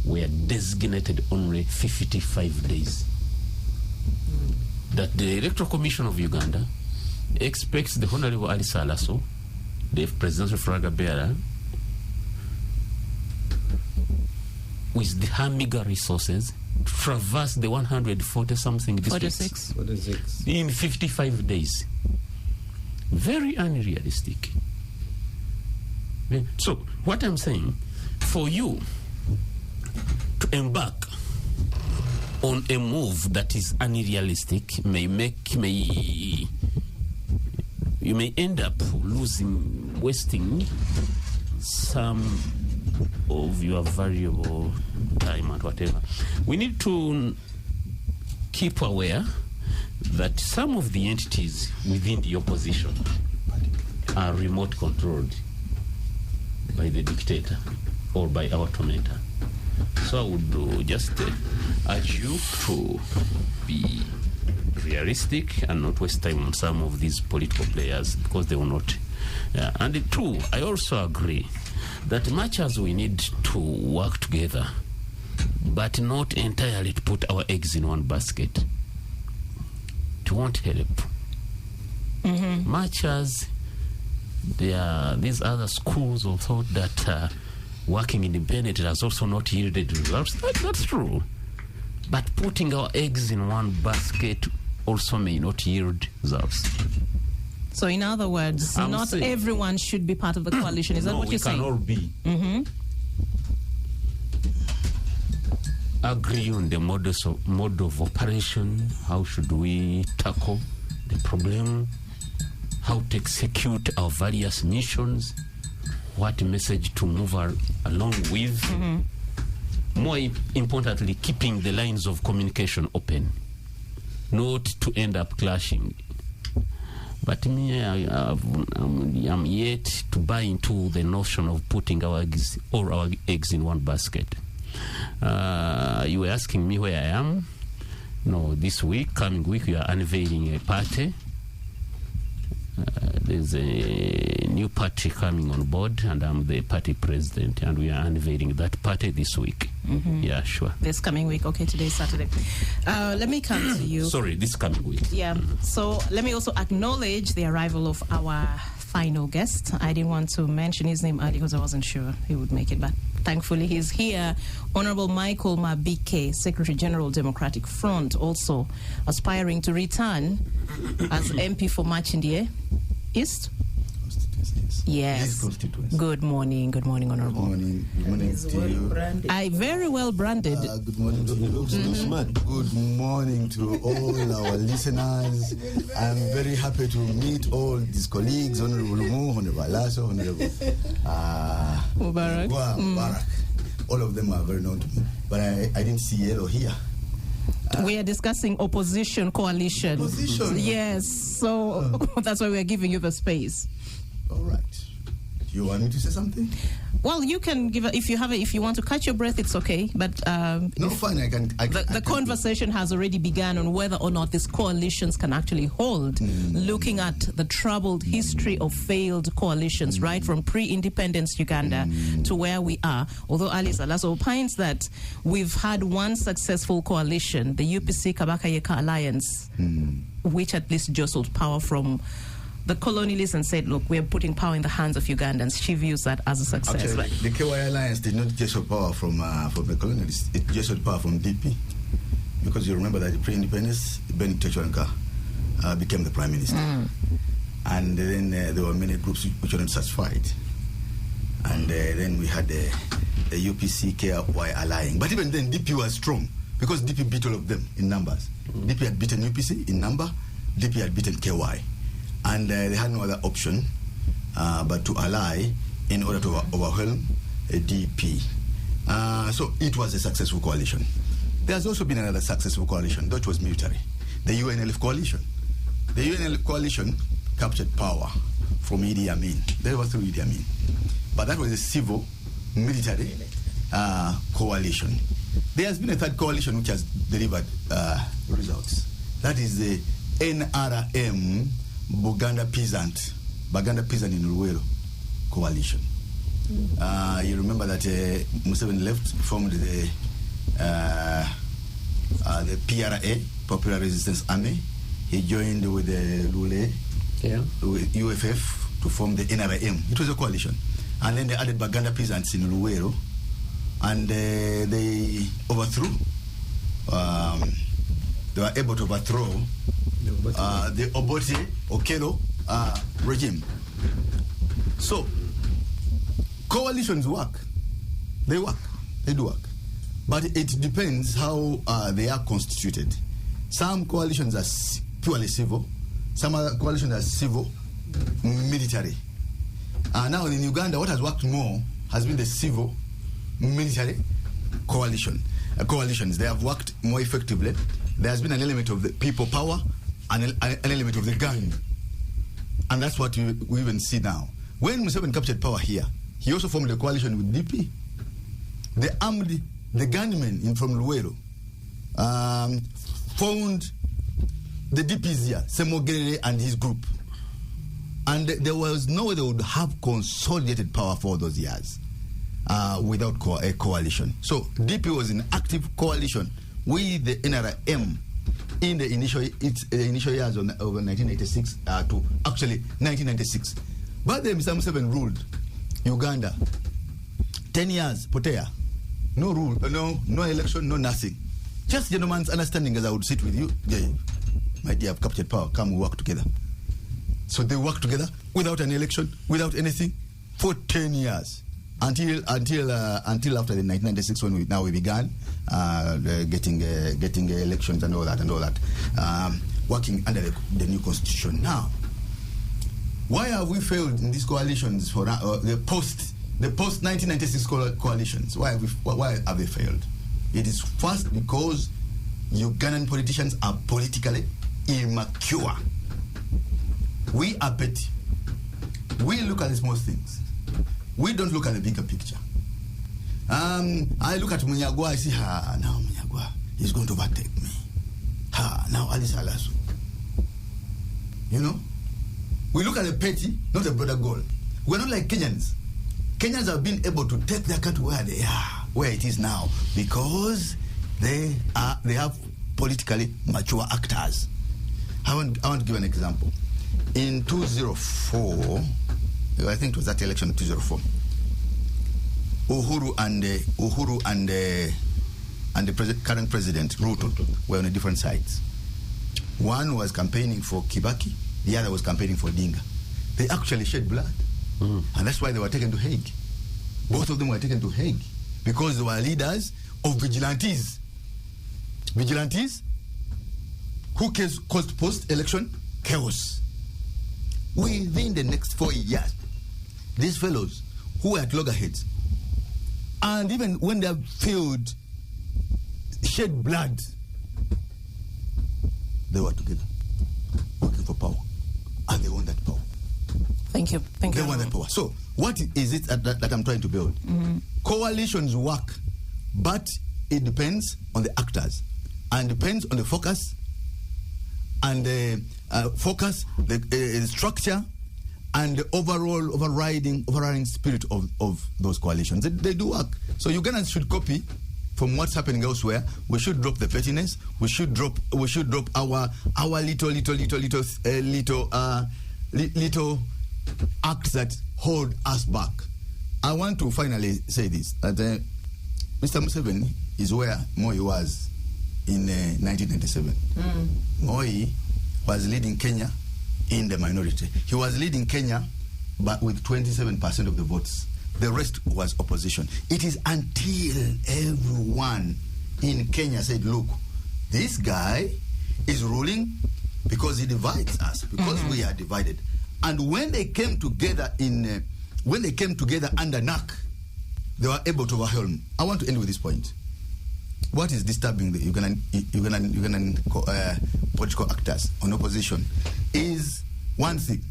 were designated only 55 days. that the Electoral Commission of Uganda expects the Honorable Ali Salaso, the presidential flag bearer, with the her meager resources, to traverse the 140-something districts 46 in 55 days. Very unrealistic. So, what I'm saying, for you to embark on a move that is unrealistic you may end up wasting some of your valuable time and whatever. We need to keep aware that some of the entities within the opposition are remote controlled by the dictator or by our tormentor. So I would just urge you to be realistic and not waste time on some of these political players, because they will not. And two, I also agree that much as we need to work together, but not entirely to put our eggs in one basket, it won't help. Much as there are these other schools of thought that working independently has also not yielded results, that's true. But putting our eggs in one basket also may not yield results. So in other words, not saying everyone should be part of the coalition. Is that what you're saying? No, we can all be. Agree on the mode of operation. How should we tackle the problem? How to execute our various missions? What message to move along with? More importantly, keeping the lines of communication open, not to end up clashing. But me, I'm yet to buy into the notion of putting our eggs in one basket. You were asking me where I am. No, coming week, we are unveiling a party. There's a new party coming on board, and I'm the party president, and we are unveiling that party this week. Yeah, sure. This coming week. Okay, today's Saturday. Let me come to you. Sorry, this coming week. Yeah. So let me also acknowledge the arrival of our final guest. I didn't want to mention his name earlier because I wasn't sure he would make it, but thankfully he's here. Honorable Michael Mabike, Secretary General, Democratic Front, also aspiring to return as MP for Machindie East. Yes. Good morning, Honorable. Good morning to you. I very well branded. Good morning to you. Good morning to all our listeners. I'm very happy to meet all these colleagues, Honorable Lumu, Honorable Lasso, Honorable Mubarak. All of them are very known to me, but I didn't see yellow here. We are discussing opposition coalition. Opposition? Yes, so that's why we are giving you the space. All right. Do you want me to say something? Well, you can give if you want to catch your breath, it's okay. But no, fine. The conversation has already begun on whether or not these coalitions can actually hold. Looking at the troubled history of failed coalitions, right from pre-independence Uganda to where we are. Although Ali Salaso opines that we've had one successful coalition, the UPC Kabaka Yeka Alliance, which at least jostled power from the colonialists and said, look, we're putting power in the hands of Ugandans. She views that as a success. Actually, the KY Alliance did not jostle power from the colonialists. It jostled power from DP. Because you remember that the pre-independence, Ben Techuanka became the prime minister. And then there were many groups which were not satisfied. And then we had the UPC KY allying. But even then, DP was strong because DP beat all of them in numbers. DP had beaten UPC in number. DP had beaten KY. And they had no other option but to ally in order to overwhelm DP. So it was a successful coalition. There has also been another successful coalition, that was military, the UNLF coalition. The UNLF coalition captured power from Idi Amin. That was through Idi Amin. But that was a civil military coalition. There has been a third coalition which has delivered results. That is the NRM Baganda Peasant in Luwero coalition. You remember that Museveni left, formed the PRA, Popular Resistance Army, he joined with Lule, with UFF to form the NRM. It was a coalition. And then they added Baganda peasants in Luwero, and they overthrew. They were able to overthrow the Obote Okello regime. So, coalitions work. They work. They do work. But it depends how they are constituted. Some coalitions are purely civil. Some other coalitions are civil, military. Now in Uganda, what has worked more has been the civil, military coalitions. They have worked more effectively. There has been an element of the people power and an element of the gun. And that's what we even see now. When Museveni captured power here, he also formed a coalition with DP. They armed the gunmen from Luwero, found the DPs here, Semogere and his group. And there was no way they would have consolidated power for those years without a coalition. So DP was in active coalition with the NRM in the initial years of 1986 to actually 1996. But then Mr. Museveni ruled Uganda 10 years, Potea. No rule, no election, no nothing. Just gentleman's understanding, as I would sit with you. Yeah, my dear, I've captured power. Come, we work together. So they work together without an election, without anything, for 10 years until after the 1996 when we began getting elections and all that, working under the new constitution. Now, why have we failed in these coalitions for the post 1996 coalitions? Why have they failed? It is first because Ugandan politicians are politically immature. We are petty. We look at the small things. We don't look at the bigger picture. I look at Munyagwa, I see, now Munyagwa is going to overtake me. Now Alice Alasu. You know? We look at the petty, not the broader goal. We're not like Kenyans. Kenyans have been able to take their country where they are, where it is now, because they have politically mature actors. I want to give an example. In 2004, I think it was that election of 2004, Uhuru and the current president Ruto were on different sides. One was campaigning for Kibaki, the other was campaigning for Dinga. They actually shed blood, and that's why they were taken to Hague. Both of them were taken to Hague because they were leaders of vigilantes. Vigilantes who caused post-election chaos. Within the next 4 years, these fellows who were at loggerheads, and even when they have failed, shed blood, they were together, working for power, and they won that power. Thank you. They won that power. So, what is it that I'm trying to build? Coalitions work, but it depends on the actors, and depends on the focus, and the structure, and the overriding spirit of those coalitions. They do work. So Ugandans should copy from what's happening elsewhere. We should drop the pettiness. We should drop our little acts that hold us back. I want to finally say this: that Mr. Museveni is where Moi was in 1997. Moi was leading Kenya in the minority. He was leading Kenya, but with 27% of the votes. The rest was opposition. It is until everyone in Kenya said, look, this guy is ruling because he divides us, because we are divided. And when they came together under NAC, they were able to overwhelm. I want to end with this point. What is disturbing the Ugandan political actors on opposition is one thing: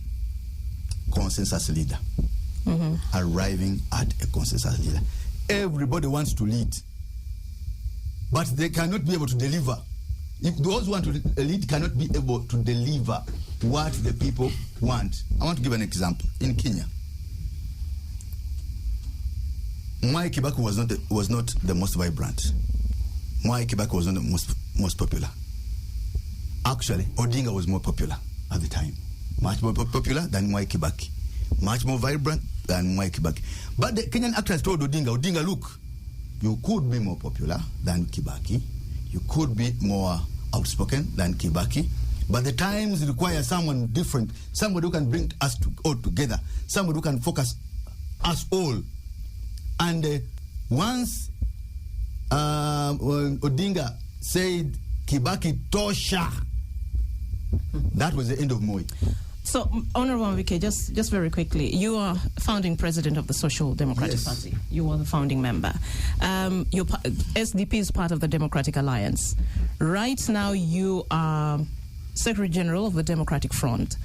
consensus leader. Arriving at a consensus leader. Everybody wants to lead, but they cannot be able to deliver. If those who want to lead cannot be able to deliver what the people want. I want to give an example. In Kenya, Mwai Kibaki was not the most vibrant. Mwai Kibaki was not the most popular. actually, Odinga was more popular at the time. Much more popular than Mwai Kibaki. Much more vibrant than Mwai Kibaki. But the Kenyan actors told Odinga, look, you could be more popular than Kibaki. You could be more outspoken than Kibaki. But the times require someone different, somebody who can bring us all together, somebody who can focus us all. And once Odinga said Kibaki tosha, that was the end of Moi. So, Honorable Mwike, just very quickly, you are founding president of the Social Democratic Party. You are the founding member. SDP is part of the Democratic Alliance. Right now, you are Secretary General of the Democratic Front.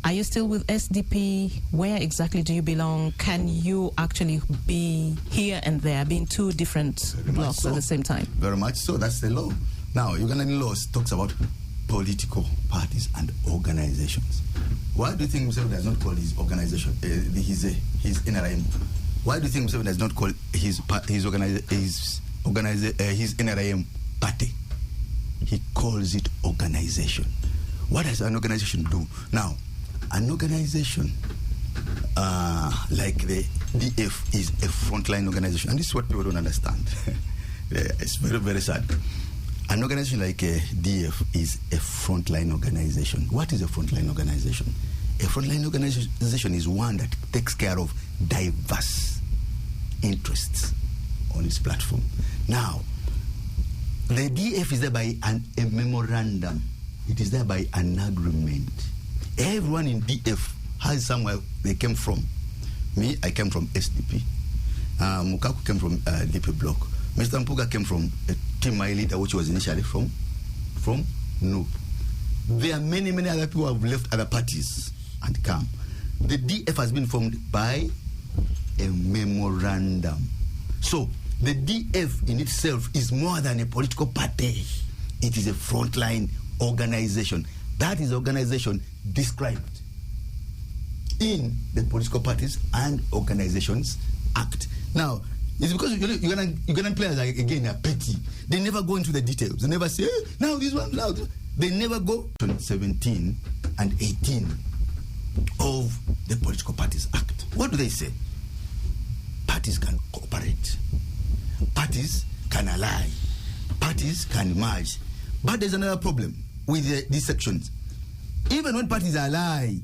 Are you still with SDP? Where exactly do you belong? Can you actually be here and there, be in two different blocks at the same time? Very much so. That's the law. Now, Ugandan law talks about political parties and organizations. Why do you think Museveni does not call his organization his NRM? Why do you think Museveni does not call his NRM party? He calls it organization. What does an organization do? Now, an organization like the DF is a frontline organization, and this is what people don't understand. It's very, very sad. An organization like DF is a frontline organization. What is a frontline organization? A frontline organization is one that takes care of diverse interests on its platform. Now, the DF is there by a memorandum. It is there by an agreement. Everyone in DF has somewhere they came from. Me, I came from SDP. Mukaku came from DP Bloc. Mr. Mpuga came from a team my leader, which was initially from NUP. There are many other people who have left other parties and come. The DF has been formed by a memorandum. So the DF in itself is more than a political party. It is a frontline organization. That is organization described in the Political Parties and Organizations Act. Now, it's because Ugandan players are, again, are petty. They never go into the details. They never say, now this one, now this. They never go to 17 and 18 of the Political Parties Act. What do they say? Parties can cooperate. Parties can ally. Parties can merge. But there's another problem with these sections. Even when parties ally,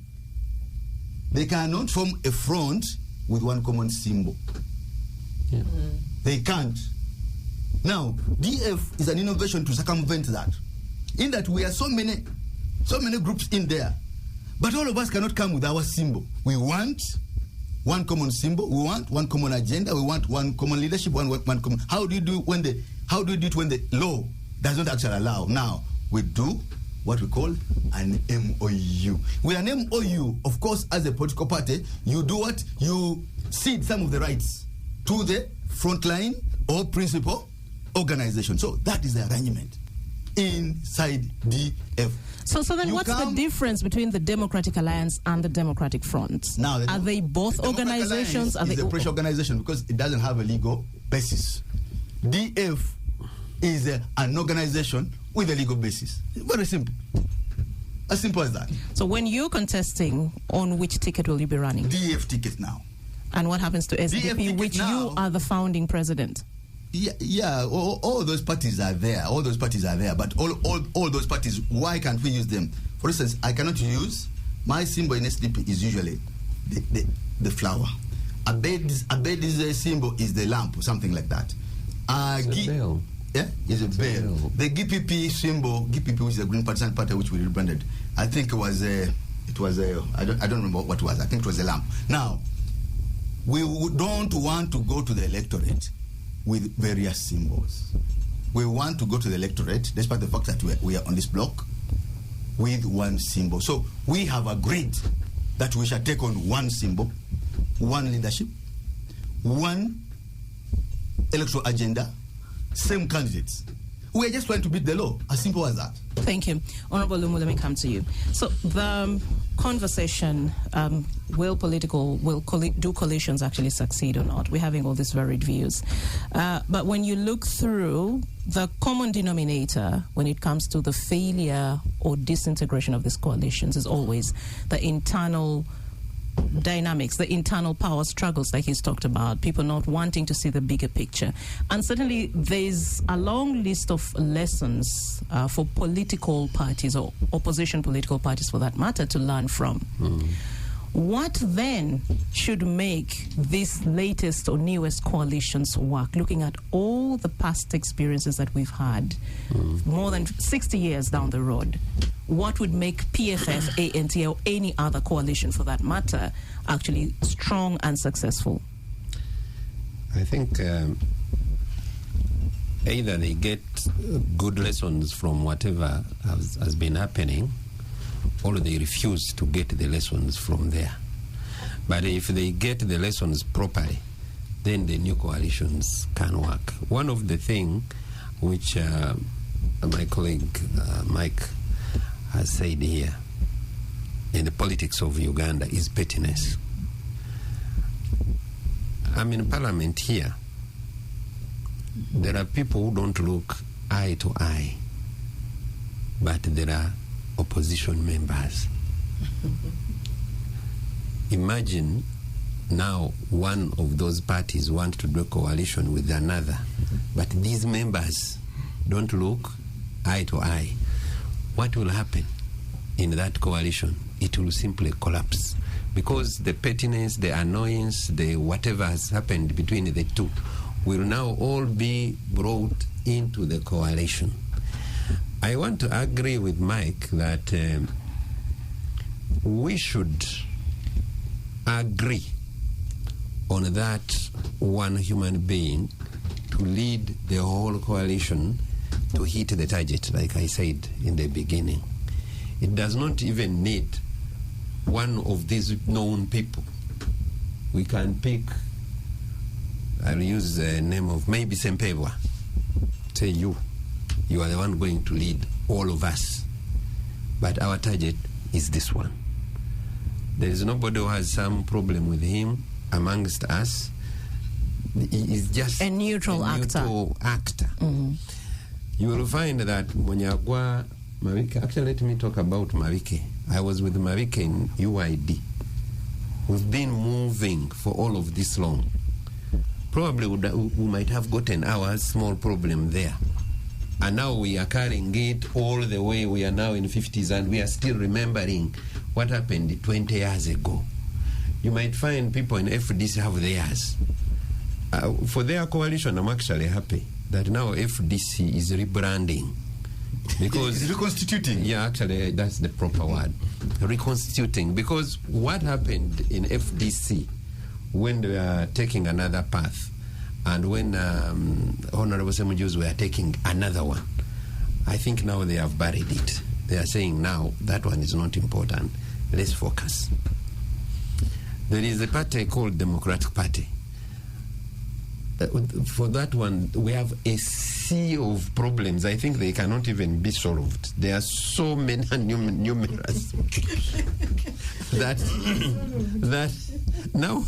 they cannot form a front with one common symbol. Yeah. They can't. Now, DF is an innovation to circumvent that. In that we are so many groups in there. But all of us cannot come with our symbol. We want one common symbol, we want one common agenda, we want one common leadership, one common. How do you do it when the law does not actually allow? Now, we do what we call an MOU. With an MOU, of course, as a political party, you do what? You cede some of the rights to the frontline or principal organization. So that is the arrangement inside DF. So then what's the difference between the Democratic Alliance and the Democratic Front? Now, are they both organizations? Are they a pressure organization because it doesn't have a legal basis. DF is an organization with a legal basis. Very simple. As simple as that. So when you're contesting, on which ticket will you be running? DF ticket now. And what happens to SDP, which now, you are the founding president? Yeah. All those parties are there. All those parties are there. But all those parties, why can't we use them? For instance, I cannot use my symbol in SDP is usually the flower. Abed's symbol is the lamp or something like that. It's a bell. Yeah, it's a bell. The GPP symbol, GPP, which is the Green Partisan Party, which we rebranded, I think it was I don't remember what it was. I think it was a lamp. Now, we don't want to go to the electorate with various symbols. We want to go to the electorate, despite the fact that we are on this block, with one symbol. So we have agreed that we shall take on one symbol, one leadership, one electoral agenda, same candidates. We are just trying to beat the law. As simple as that. Thank you. Honorable Lumu, let me come to you. So the conversation, do coalitions actually succeed or not? We're having all these varied views. But when you look through, the common denominator when it comes to the failure or disintegration of these coalitions is always the internal dynamics, the internal power struggles that he's talked about, people not wanting to see the bigger picture. And certainly there's a long list of lessons for political parties or opposition political parties for that matter to learn from. What then should make these latest or newest coalitions work, looking at all the past experiences that we've had more than 60 years down the road? What would make PFF, ANT, or any other coalition for that matter actually strong and successful? I think either they get good lessons from whatever has been happening, or they refuse to get the lessons from there. But if they get the lessons properly, then the new coalitions can work. One of the things which my colleague Mike has said here in the politics of Uganda is pettiness. I'm in Parliament here. There are people who don't look eye to eye, but there are opposition members. Imagine now one of those parties want to do a coalition with another, but these members don't look eye to eye. What will happen in that coalition? It will simply collapse, because the pettiness, the annoyance, the whatever has happened between the two will now all be brought into the coalition. I want to agree with Mike that we should agree on that one human being to lead the whole coalition to hit the target, like I said in the beginning. It does not even need one of these known people. We can pick, I'll use the name of maybe Sempebwa. Say you are the one going to lead all of us. But our target is this one. There is nobody who has some problem with him amongst us. He is just a neutral actor. Mm-hmm. You will find that Munyagwa, Marike, actually let me talk about Marike. I was with Marike in UID. We've been moving for all of this long. Probably we might have gotten our small problem there. And now we are carrying it all the way. We are now in 50s and we are still remembering what happened 20 years ago. You might find people in FDC have theirs. For their coalition, I'm actually happy that now FDC is rebranding. Because it's reconstituting. Yeah, actually, that's the proper word. Reconstituting. Because what happened in FDC when they are taking another path, and when Honorable Semujus were taking another one, I think now they have buried it. They are saying now that one is not important. Let's focus. There is a party called Democratic Party. For that one, we have a sea of problems. I think they cannot even be solved. There are so many numerous that now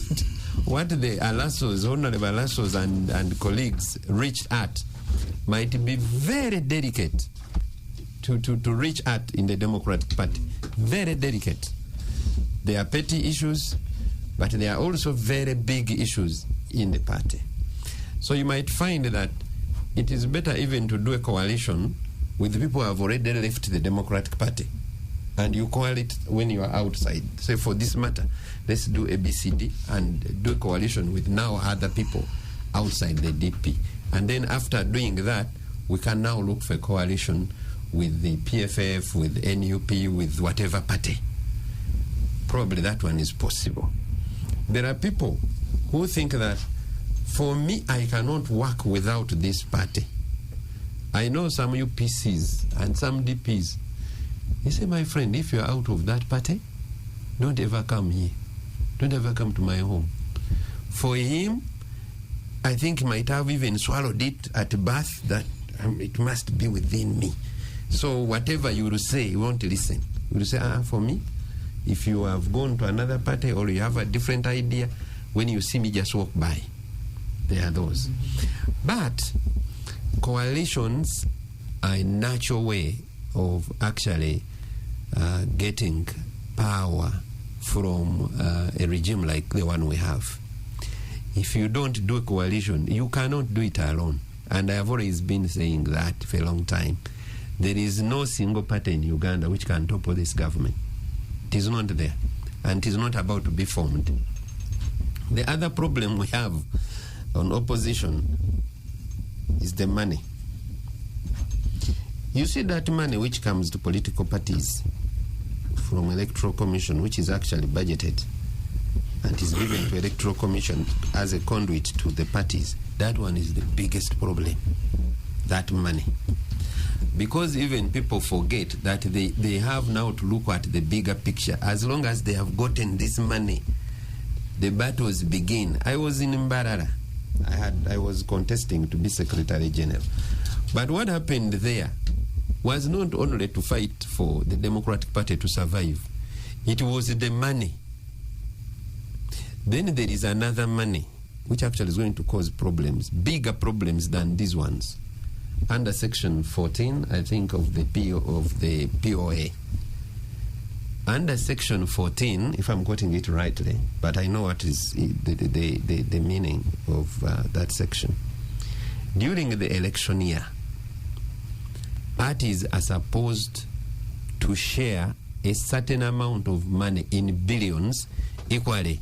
what the Alassos, Honorable Alassos and colleagues reached at might be very delicate to reach at in the Democratic Party. Very delicate. There are petty issues, but there are also very big issues in the party. So you might find that it is better even to do a coalition with people who have already left the Democratic Party. And you call it when you are outside. Say, for this matter, let's do ABCD and do a coalition with now other people outside the DP. And then after doing that, we can now look for a coalition with the PFF, with NUP, with whatever party. Probably that one is possible. There are people who think that, for me, I cannot work without this party. I know some UPCs and some DPs. They say, my friend, if you're out of that party, don't ever come here. Don't ever come to my home. For him, I think he might have even swallowed it at birth that it must be within me. So whatever you will say, he won't listen. You will say, for me, If you have gone to another party or you have a different idea, when you see me, just walk by. There are those. But coalitions are a natural way of actually getting power from a regime like the one we have. If you don't do a coalition, you cannot do it alone. And I have always been saying that for a long time. There is no single party in Uganda which can topple this government. It is not there. And it is not about to be formed. The other problem we have on opposition is the money. You see that money which comes to political parties from Electoral Commission, which is actually budgeted and is given to Electoral Commission as a conduit to the parties, that one is the biggest problem, that money. Because even people forget that they have now to look at the bigger picture. As long as they have gotten this money, the battles begin. I was in Mbarara. I was contesting to be Secretary General. But what happened there was not only to fight for the Democratic Party to survive. It was the money. Then there is another money, which actually is going to cause problems, bigger problems than these ones. Under Section 14, I think, of the POA. Under Section 14, if I'm quoting it rightly, but I know what is the meaning of that section. During the election year, parties are supposed to share a certain amount of money in billions equally,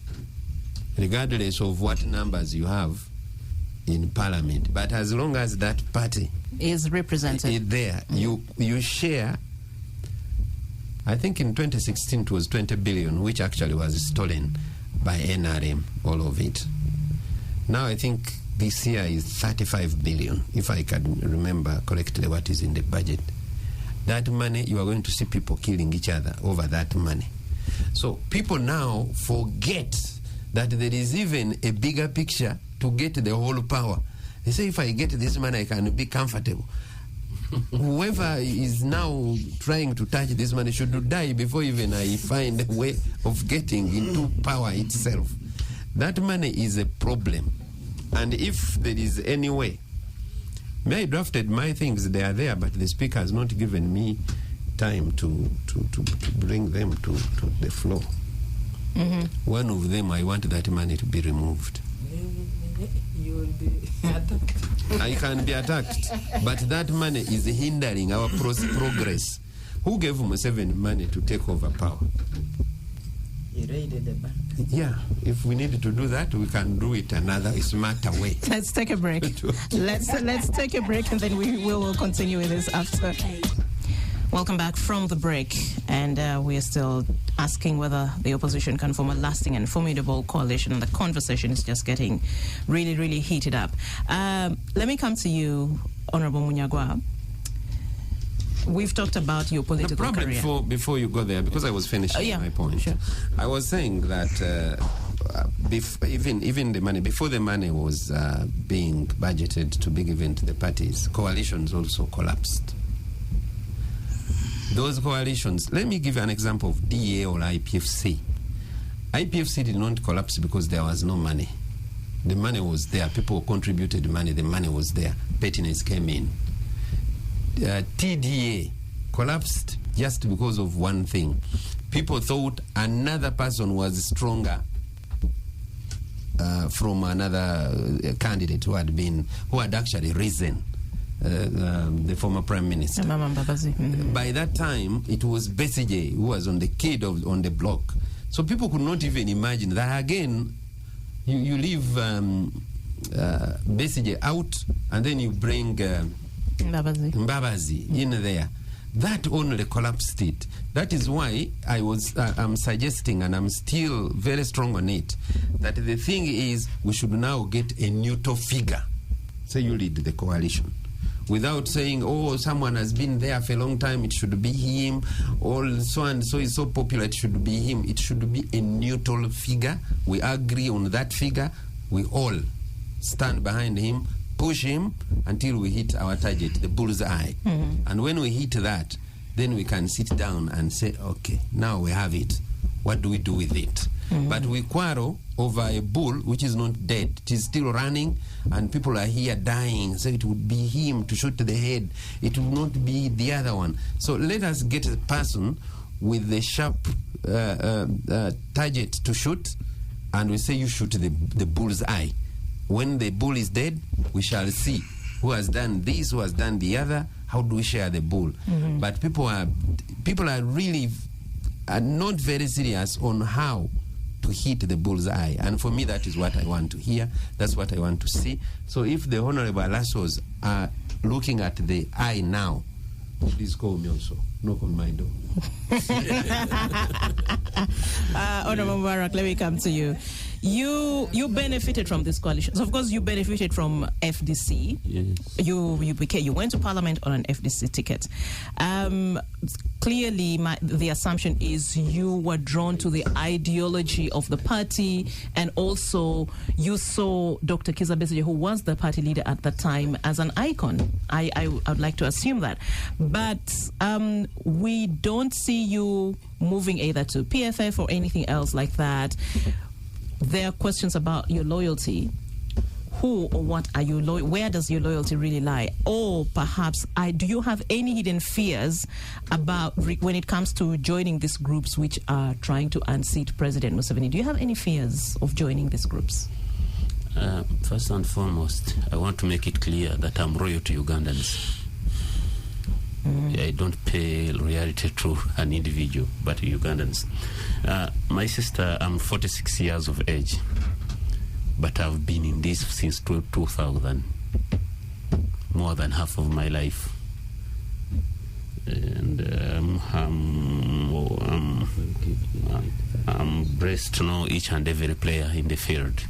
regardless of what numbers you have in parliament. But as long as that party is represented there, you share. I think in 2016 it was 20 billion, which actually was stolen by NRM, all of it. Now I think this year is 35 billion, if I can remember correctly what is in the budget. That money, you are going to see people killing each other over that money. So people now forget that there is even a bigger picture to get the whole power. They say, if I get this money, I can be comfortable. Whoever is now trying to touch this money should die before even I find a way of getting into power itself. That money is a problem. And if there is any way, I drafted my things, they are there, but the speaker has not given me time to bring them to the floor. Mm-hmm. One of them, I want that money to be removed. You will be attacked. I can be attacked, but that money is hindering our progress. Who gave Museveni money to take over power? He raided the bank. Yeah, if we need to do that, we can do it another smarter way. Let's take a break. Let's take a break, and then we will continue with this after. Welcome back from the break, and we are still asking whether the opposition can form a lasting and formidable coalition, and the conversation is just getting really, really heated up. Let me come to you, Honorable Munyagwa. We've talked about your political career. Before you go there, because I was finishing my point, sure. I was saying that even the money, before the money was being budgeted to be given to the parties, coalitions also collapsed. Those coalitions, let me give you an example of DA or IPFC. IPFC did not collapse because there was no money. The money was there. People contributed money. The money was there. Pettiness came in. TDA collapsed just because of one thing. People thought another person was stronger from another candidate who had actually risen. The former Prime Minister. Mm-hmm. By that time, it was Besigye who was on the block. So people could not even imagine that again. You leave Besigye out, and then you bring Mbabazi in there. That only collapsed it. That is why I'm suggesting, and I'm still very strong on it, that the thing is we should now get a neutral figure. Say you lead the coalition. Without saying, oh, someone has been there for a long time, it should be him, or so and so is so popular, it should be him. It should be a neutral figure. We agree on that figure. We all stand behind him, push him until we hit our target, the bull's eye. Mm-hmm. And when we hit that, then we can sit down and say, okay, now we have it. What do we do with it? But we quarrel over a bull which is not dead. It is still running, and people are here dying. So it would be him to shoot the head. It will not be the other one. So let us get a person with the sharp target to shoot, and we say you shoot the bull's eye. When the bull is dead, we shall see who has done this, who has done the other. How do we share the bull? But people are really not very serious on how to hit the bull's eye. And for me, that is what I want to hear. That's what I want to see. So if the Honorable Alassos are looking at the eye now, please call me also. Knock on my door. Honorable Mubarak, let me come to you. You benefited from this coalition. So of course, you benefited from FDC. Yes. You went to Parliament on an FDC ticket. Clearly, the assumption is you were drawn to the ideology of the party, and also you saw Dr. Kizza Besigye, who was the party leader at the time, as an icon. I would like to assume that. But we don't see you moving either to PFF or anything else like that. There are questions about your loyalty. Who or what are you loyal? Where does your loyalty really lie? Or perhaps, do you have any hidden fears about when it comes to joining these groups which are trying to unseat President Museveni? Do you have any fears of joining these groups? First and foremost, I want to make it clear that I'm loyal to Ugandans. I don't pay loyalty to an individual, but to Ugandans. My sister, I'm 46 years of age, but I've been in this since 2000, more than half of my life. And I'm blessed to know each and every player in the field.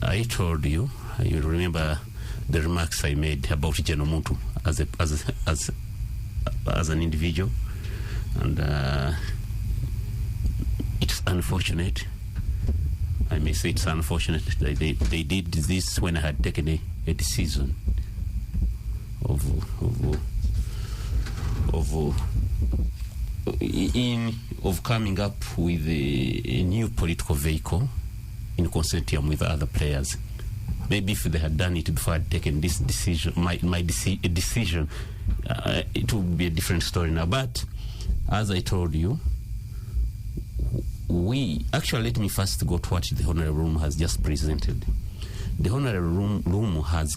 I told you, you remember the remarks I made about General Muntu as an individual, and it's unfortunate. I may say it's unfortunate that they did this when I had taken a decision of coming up with a new political vehicle in consortium with other players. Maybe if they had done it before I'd taken this decision, decision, it would be a different story now. But as I told you, let me first go to what the Honorable Room has just presented. The Honorable Room has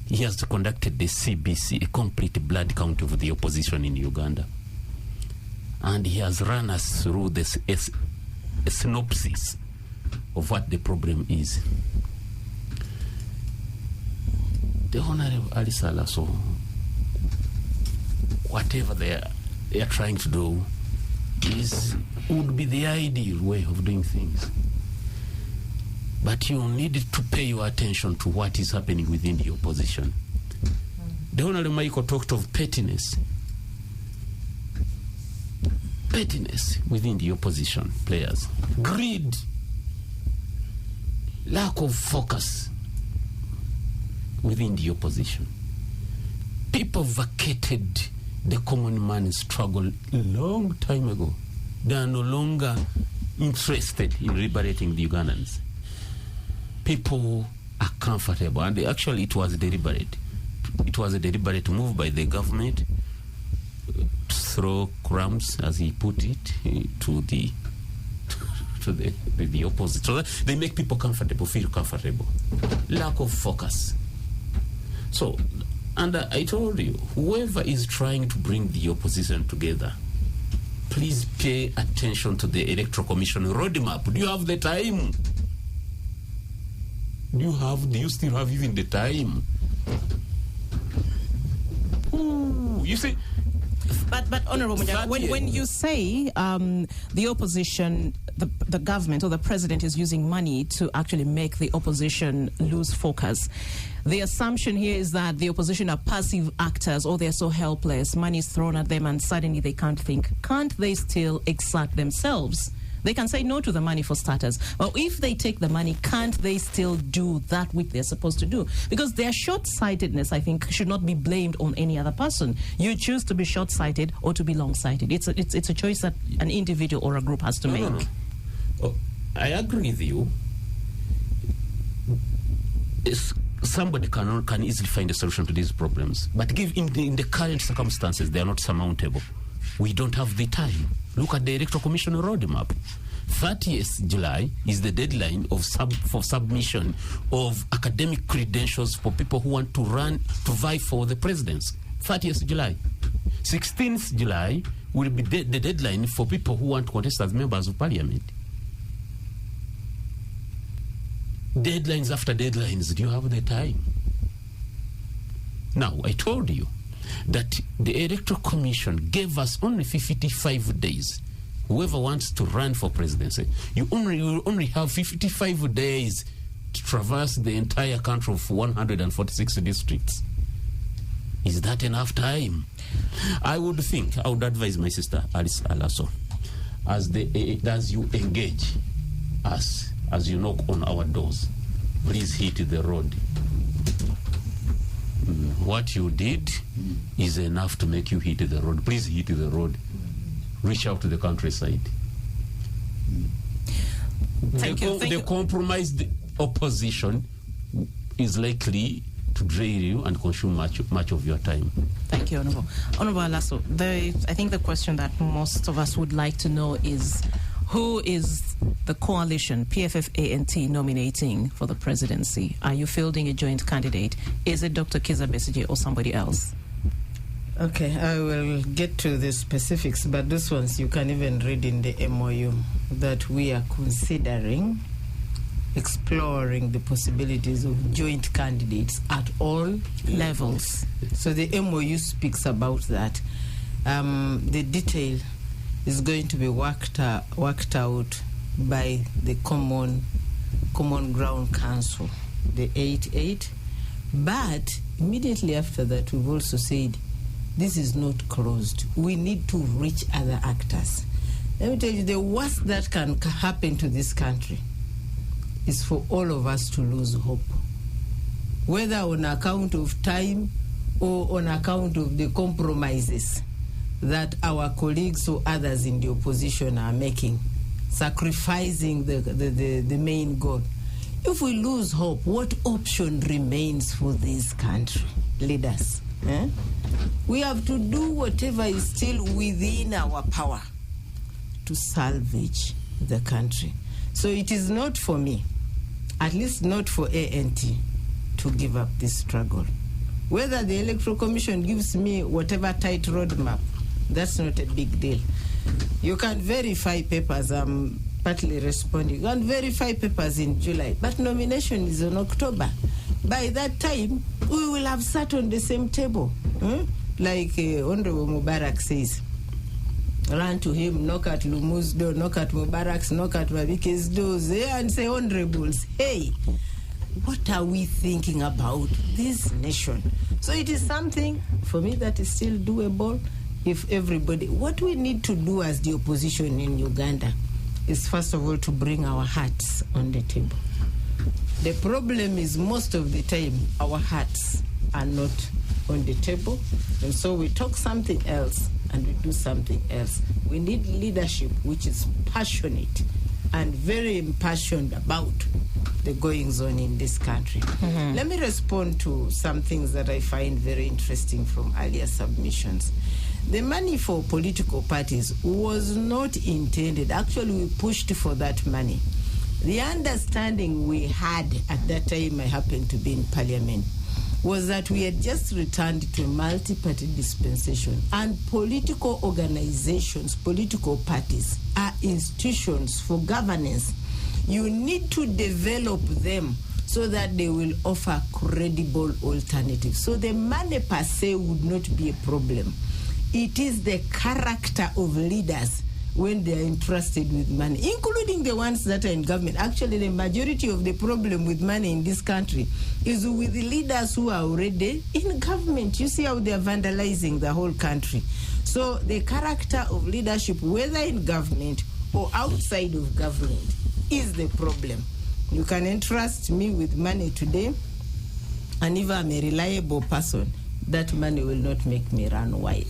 he has conducted the CBC, a complete blood count of the opposition in Uganda. And he has run us through this a synopsis of what the problem is. The Honorable Ali Salaso, whatever they are trying to do would be the ideal way of doing things. But you need to pay your attention to what is happening within the opposition. The Honorable Michael talked of pettiness within the opposition players, greed, lack of focus within the opposition. People vacated the common man's struggle a long time ago. They are no longer interested in liberating the Ugandans. People are comfortable, and actually it was deliberate. It was a deliberate move by the government to throw crumbs, as he put it, to the opposite. So that they make people feel comfortable. Lack of focus. So, and I told you, whoever is trying to bring the opposition together, please pay attention to the Electoral Commission roadmap. Do you have the time? Do you still have even the time? Ooh, you see. But Honorable Mubarak, when you say the opposition, the government or the president is using money to actually make the opposition lose focus, the assumption here is that the opposition are passive actors, or they're so helpless. Money is thrown at them and suddenly they can't think. Can't they still exert themselves They can say no to the money for starters. Well, if they take the money, can't they still do that which they're supposed to do? Because their short-sightedness, I think, should not be blamed on any other person. You choose to be short-sighted or to be long-sighted. It's a choice that an individual or a group has to make. No. Oh, I agree with you. Somebody can easily find a solution to these problems, but in the current circumstances, they are not surmountable. We don't have the time. Look at the Electoral Commission roadmap. 30th July is the deadline for submission of academic credentials for people who want to vie for the presidency. 30th July. 16th July will be the deadline for people who want to contest as members of parliament. Deadlines after deadlines. Do you have the time? Now, I told you that the Electoral Commission gave us only 55 days. Whoever wants to run for presidency, you only have 55 days to traverse the entire country of 146 districts. Is that enough time? I would advise my sister Alice Alaso, as you engage us, as you knock on our doors, please hit the road. What you did is enough to make you hit the road. Please hit the road. Reach out to the countryside. Thank you. The compromised opposition is likely to drain you and consume much of your time. Thank you, Honorable. Honorable Alaso, I think the question that most of us would like to know is, who is the coalition, PFF-ANT, nominating for the presidency? Are you fielding a joint candidate? Is it Dr. Kizza Besigye or somebody else? Okay, I will get to the specifics, but those ones you can even read in the MOU, that we are considering exploring the possibilities of joint candidates at all levels. So the MOU speaks about that. The detail is going to be worked out by the Common Ground Council, the 8-8. But immediately after that, we've also said this is not closed. We need to reach other actors. Let me tell you, the worst that can happen to this country is for all of us to lose hope, whether on account of time or on account of the compromises that our colleagues or others in the opposition are making, sacrificing the main goal. If we lose hope, what option remains for this country? Leaders. We have to do whatever is still within our power to salvage the country. So it is not for me, at least not for ANT, to give up this struggle. Whether the Electoral Commission gives me whatever tight roadmap, that's not a big deal. You can verify papers. I'm partly responding. You can verify papers in July, but nomination is in October. By that time, we will have sat on the same table. Like Honorable Mubarak says, run to him, knock at Lumu's door, knock at Mubarak's, knock at Mabike's doors, and say, honorables, hey, what are we thinking about this nation? So it is something, for me, that is still doable. If everybody, what we need to do as the opposition in Uganda is, first of all, to bring our hearts on the table. The problem is, most of the time, our hearts are not on the table, and so we talk something else and we do something else. We need leadership which is passionate and very impassioned about the goings on in this country. Let me respond to some things that I find very interesting from earlier submissions. The money for political parties was not intended. Actually, we pushed for that money. The understanding we had at that time, I happened to be in Parliament, was that we had just returned to a multi-party dispensation, and political organizations, political parties, are institutions for governance. You need to develop them so that they will offer credible alternatives. So the money per se would not be a problem. It is the character of leaders when they are entrusted with money, including the ones that are in government. Actually, the majority of the problem with money in this country is with the leaders who are already in government. You see how they are vandalizing the whole country. So the character of leadership, whether in government or outside of government is the problem. You can entrust me with money today, and if I'm a reliable person, that money will not make me run wild.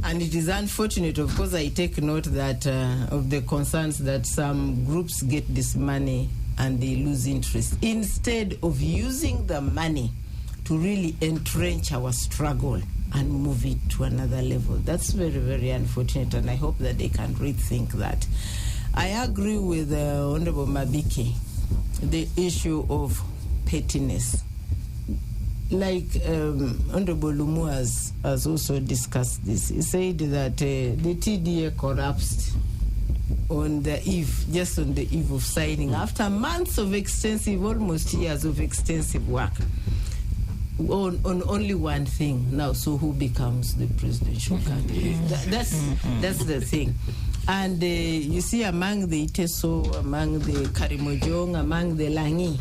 And it is unfortunate, of course, I take note that of the concerns that some groups get this money and they lose interest, instead of using the money to really entrench our struggle and move it to another level. That's very, very unfortunate, and I hope that they can rethink that. I agree with Honorable Mabiki, the issue of pettiness. Like Honorable Lumu has also discussed this. He said that the TDA collapsed on the eve of signing, after months of extensive, almost years of extensive work on only one thing. Now, so who becomes the presidential candidate? That's the thing. And you see, among the Iteso, among the Karimojong, among the Langi,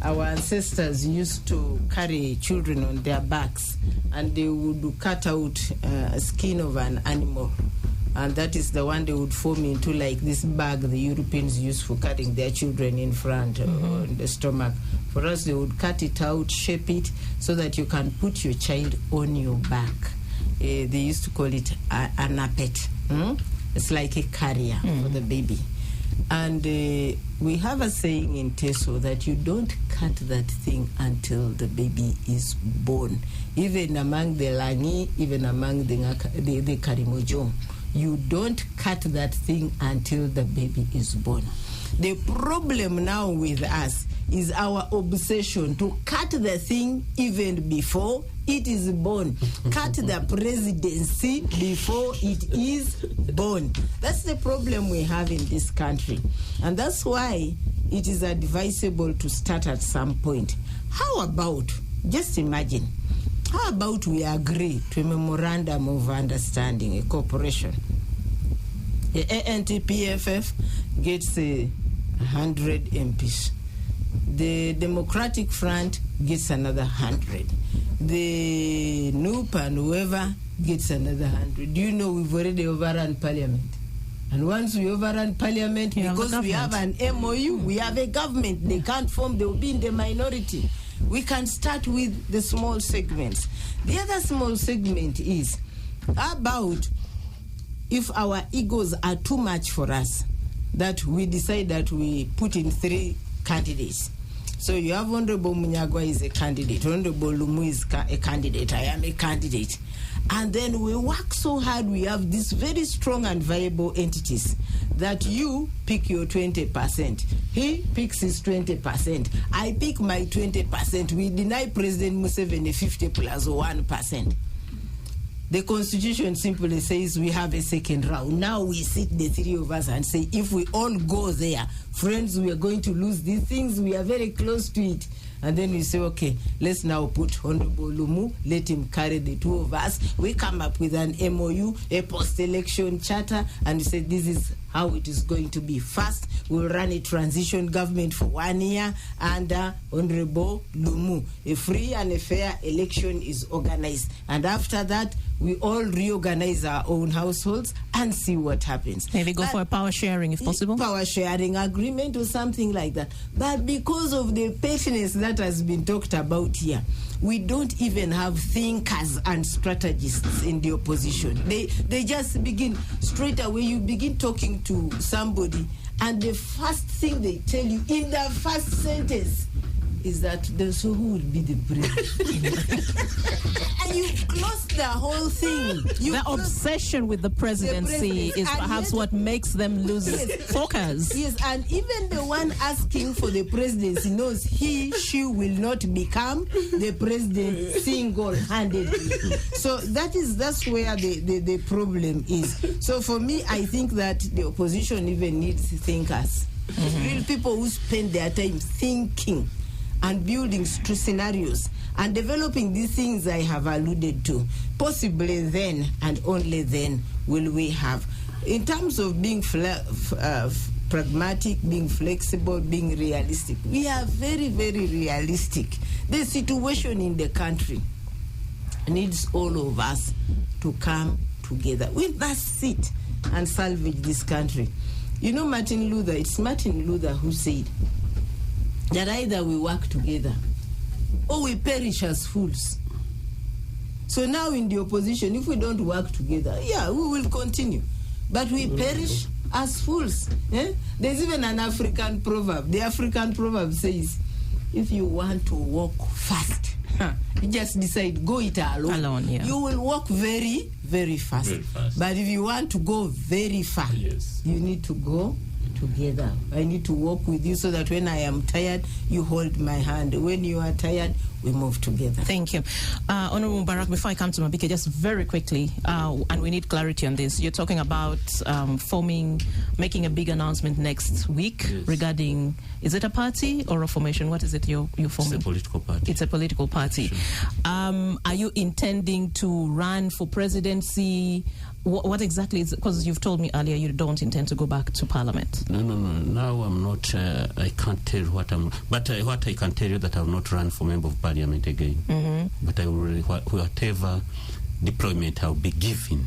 our ancestors used to carry children on their backs, and they would cut out a skin of an animal, and that is the one they would form into like this bag the Europeans use for carrying their children in front on the stomach. For us, they would cut it out, shape it so that you can put your child on your back. They used to call it a nappet. It's like a carrier for the baby. And we have a saying in Teso that you don't cut that thing until the baby is born. Even among the Langi, even among the Karimojong, you don't cut that thing until the baby is born. The problem now with us is our obsession to cut the thing even before it is born. Cut the presidency before it is born. That's the problem we have in this country. And that's why it is advisable to start at some point. How about, just imagine, how about we agree to a memorandum of understanding, a cooperation? The PFF gets 100 MPs. The Democratic Front gets another 100. The NUP and whoever gets another 100. Do you know we've already overrun Parliament? And once we overrun Parliament, because we have an MOU, we have a government. They can't form, they will be in the minority. We can start with the small segments. The other small segment is, how about if our egos are too much for us, that we decide that we put in 3 candidates. So you have Honorable Munyagwa is a candidate, Honorable Lumu is a candidate, I am a candidate. And then we work so hard, we have these very strong and viable entities that you pick your 20%, he picks his 20%, I pick my 20%, we deny President Museveni 50 plus 1%. The Constitution simply says we have a second round. Now we sit, the 3 of us, and say, if we all go there, friends, we are going to lose these things. We are very close to it. And then we say, okay, let's now put Honorable Lumu, let him carry the 2 of us. We come up with an MOU, a post-election charter, and we say, this is how it is going to be. First, we'll run a transition government for 1 year under Honorable Lumu. A free and a fair election is organized. And after that, we all reorganize our own households and see what happens. Maybe go for a power sharing if possible. Power sharing agreement or something like that. But because of the pettiness that has been talked about here, we don't even have thinkers and strategists in the opposition. They just begin, straight away you begin talking to somebody, and the first thing they tell you in the first sentence is that so who will be the president? And you close the whole thing. The obsession with the presidency is perhaps what makes them lose focus. Yes, and even the one asking for the presidency knows she will not become the president single-handedly. So that's where the problem is. So for me, I think that the opposition even needs thinkers. Real people who spend their time thinking and building scenarios and developing these things I have alluded to. Possibly then and only then will we have. In terms of being pragmatic, being flexible, being realistic, we are very, very realistic. The situation in the country needs all of us to come together. We must sit and salvage this country. You know, it's Martin Luther who said that either we work together or we perish as fools. So now in the opposition, if we don't work together, we will continue. But we perish as fools. There's even an African proverb. The African proverb says, if you want to walk fast, you just decide, go it alone. You will walk very, very fast. Very fast. But if you want to go very far, you need to go together. I need to walk with you so that when I am tired, you hold my hand. When you are tired, we move together. Thank you. Honorable Mubarak, before I come to Mabike, just very quickly, and we need clarity on this. You're talking about making a big announcement next week regarding, is it a party or a formation? What is it you're forming? It's a political party. It's a political party. Sure. Are you intending to run for presidency? What exactly is it? Because you've told me earlier you don't intend to go back to Parliament. No. Now I'm not. I can't tell what I'm. But what I can tell you that I will not run for member of Parliament again. Mm-hmm. But I will, whatever deployment I will be given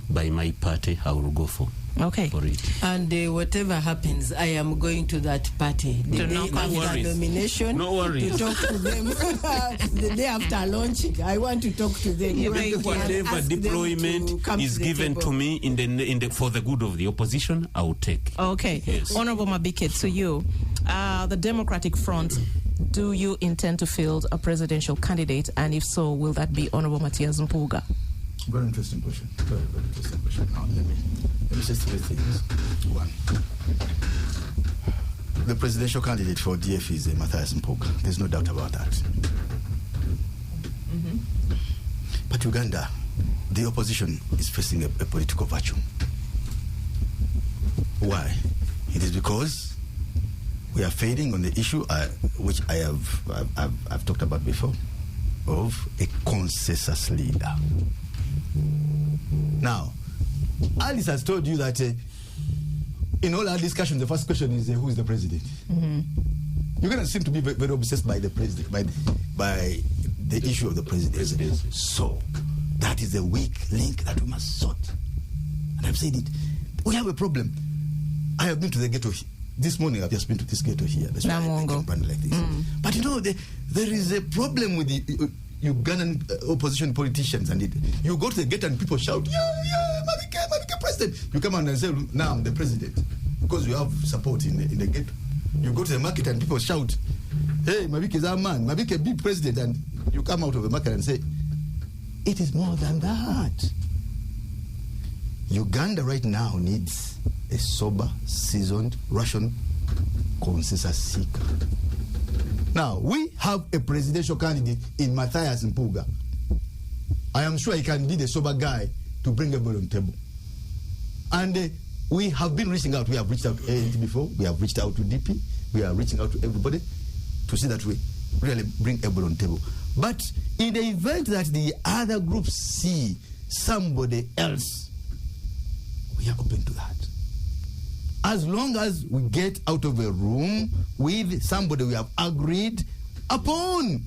by my party, I will go for. Okay. For it. And whatever happens, I am going to that party the day after nomination. No worries. To talk to them. The day after launching, I want to talk to them. Whatever deployment is given to me in the for the good of the opposition, I will take. Okay. Yes. Honorable Mabike, to you, the Democratic Front. Do you intend to field a presidential candidate, and if so, will that be Honorable Matthias Mpuga? Very interesting question. Very interesting question. Now, let me say three things. One, the presidential candidate for DF is Matthias Mpuga. There's no doubt about that. Mm-hmm. But Uganda, the opposition is facing a political vacuum. Why? It is because we are fading on the issue, which I've talked about before, of a consensus leader. Now, Alice has told you that in all our discussion, the first question is who is the president? Mm-hmm. You're going to seem to be very obsessed by the president, by the issue of the presidency. So that is a weak link that we must sort. And I've said it. We have a problem. I have been to the ghetto this morning. I've just been to this ghetto here. That's why I can brand like this. But you know, there is a problem with the Ugandan opposition politicians, and you go to the ghetto and people shout, yeah, Mabike president. You come out and say, now I'm the president, because you have support in the ghetto. You go to the market and people shout, hey, Mabike is our man, Mabike be president, and you come out of the market and say, it is more than that. Uganda right now needs a sober, seasoned, rational consensus seeker. Now, we have a presidential candidate in Matthias Mpuga. I am sure he can be the sober guy to bring everybody on the table. And we have been reaching out. We have reached out to ANT before. We have reached out to DP. We are reaching out to everybody to see that we really bring everybody on the table. But in the event that the other groups see somebody else, we are open to that. As long as we get out of a room with somebody we have agreed upon.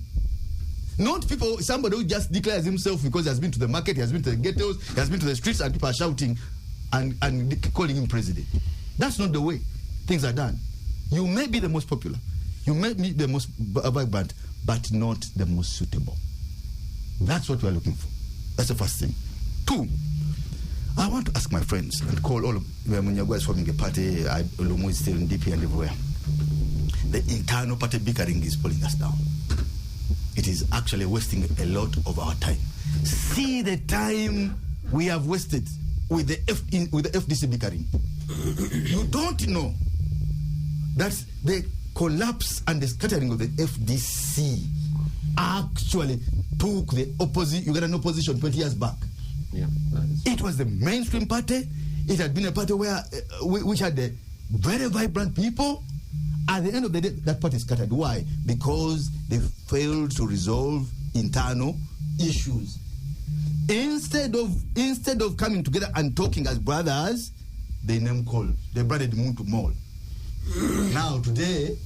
Not somebody who just declares himself because he has been to the market, he has been to the ghettos, he has been to the streets, and people are shouting and calling him president. That's not the way things are done. You may be the most popular, you may be the most vibrant, but not the most suitable. That's what we are looking for. That's the first thing. Two, I want to ask my friends and call all of Munyago is forming a party, Olumu is still in DP and everywhere. The internal party bickering is pulling us down. It is actually wasting a lot of our time. See the time we have wasted with the FDC bickering. You don't know that the collapse and the scattering of the FDC actually took the Ugandan opposition 20 years back. Yeah, it was the mainstream party. It had been a party where which had the very vibrant people. At the end of the day, that party scattered. Why? Because they failed to resolve internal issues. Instead of coming together and talking as brothers, they name called. They branded Muntu Mall. Now today,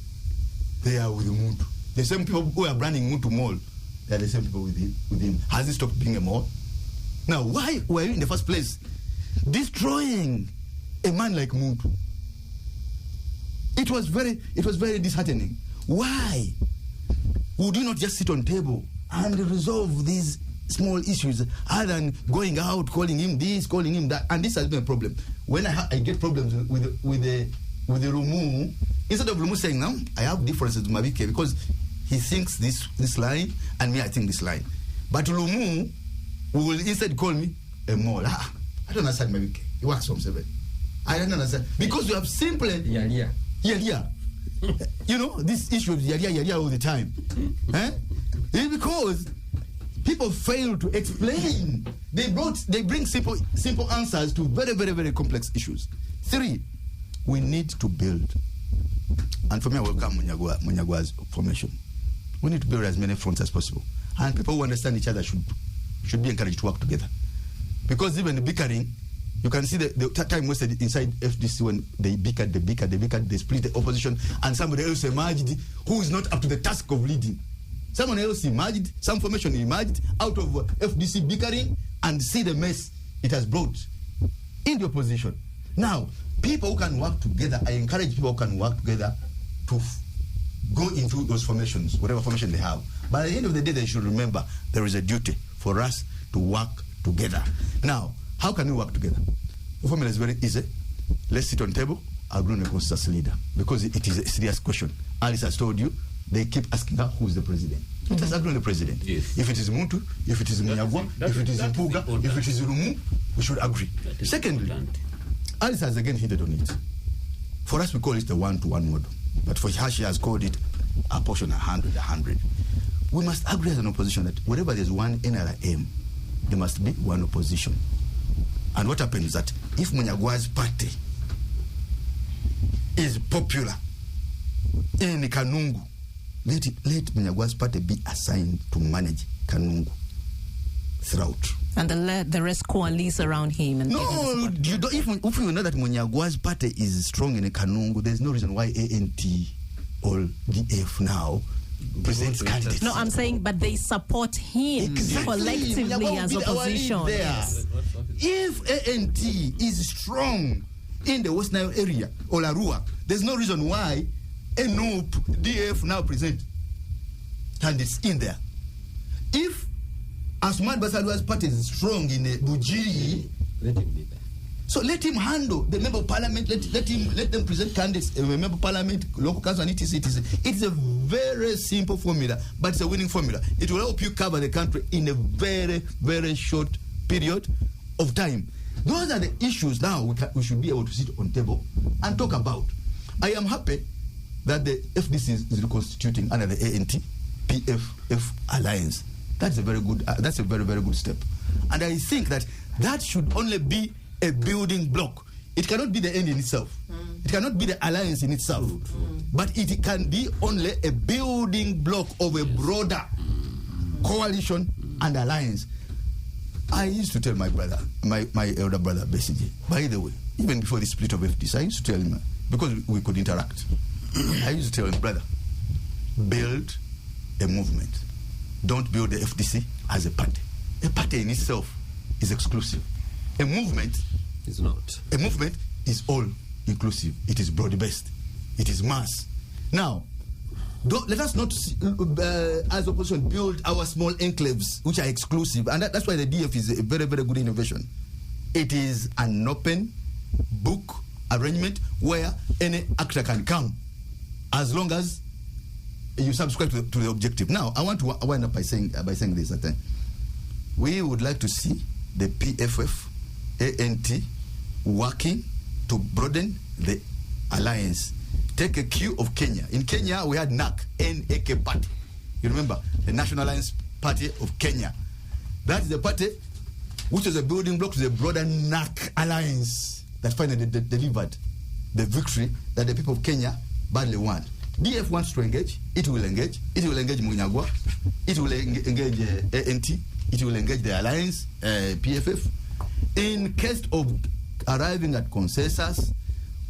they are with Muntu. The same people who are branding Muntu Mall, they are the same people with him. Has he stopped being a mall? Now, why were you in the first place destroying a man like Muntu? It was very disheartening. Why would you not just sit on table and resolve these small issues other than going out, calling him this, calling him that? And this has been a problem. When I get problems with the Lumu, instead of Lumu saying, no, I have differences with Mabike because he thinks this line and me, I think this line. But Lumu will instead call me a mole. I don't understand Mabike. He works from 7. I don't understand. Because you have simply... Yeah. You know, this issue of yeah all the time. It's because people fail to explain. They bring simple answers to very, very, very complex issues. 3, we need to build. And for me, I welcome Munyagwa's formation. We need to build as many fronts as possible. And people who understand each other should be encouraged to work together. Because even the bickering, you can see the time wasted inside FDC when they bickered, they split the opposition, and somebody else emerged who is not up to the task of leading. Someone else emerged, some formation emerged out of FDC bickering, and see the mess it has brought in the opposition. Now, people who can work together, I encourage people who can work together to go into those formations, whatever formation they have. But at the end of the day, they should remember there is a duty for us to work together. Now, how can we work together? The formula is very easy. Let's sit on table, agree on a consensus leader. Because it is a serious question. Alice has told you, they keep asking her who is the president. Let us agree on the president. Yes. If it is Muntu, if it is Munyagwa, if it is Mpuga, if it is Rumu, we should agree. Secondly, Alice has again hinted on it. For us, we call it the 1-to-1 model. But for her, she has called it a portion 100. We must agree as an opposition that wherever there's one NRM, there must be one opposition. And what happens is that if Munyagwa's party is popular in Kanungu, let Munyagwa's party be assigned to manage Kanungu throughout. And the rest coalesce around him. And no, you don't, if you know that Munyagwa's party is strong in Kanungu, there's no reason why ANT or DF now presents candidates. No, I'm saying, but they support him collectively as opposition. Yes. If ANT is strong in the West Nile area or Arua, there's no reason why NUP, DF now present candidates in there. If Asman Basalua's party is strong in Bujiri, Let him be there. So let him handle the member of parliament. Let them present candidates, member of parliament, local council, and etc. It's a very simple formula, but it's a winning formula. It will help you cover the country in a very, very short period of time. Those are the issues now we should be able to sit on table and talk about. I am happy that the FDC is reconstituting under the ANT PFF alliance. That's a very good. That's a very, very good step, and I think that should only be a building block. It cannot be the end in itself. It cannot be the alliance in itself. But it can be only a building block of a broader coalition and alliance. I used to tell my brother, my elder brother, Besiji, by the way, even before the split of FDC, I used to tell him, because we could interact, I used to tell him, brother, build a movement. Don't build the FDC as a party. A party in itself is exclusive. A movement is not. A movement is all inclusive. It is broad-based. It is mass. Now, let us not, as opposition, build our small enclaves, which are exclusive. And that's why the DF is a very, very good innovation. It is an open book arrangement where any actor can come, as long as you subscribe to the objective. Now, I want to wind up by saying this. That we would like to see the PFF, ANT, working to broaden the alliance. Take a cue of Kenya. In Kenya, we had NAK, N-A-K party. You remember, the National Alliance Party of Kenya. That is the party which is a building block to the broader NAK alliance that finally delivered the victory that the people of Kenya badly want. DF wants to engage. It will engage. It will engage Munyagwa. It will engage ANT. It will engage the alliance, PFF. In case of arriving at consensus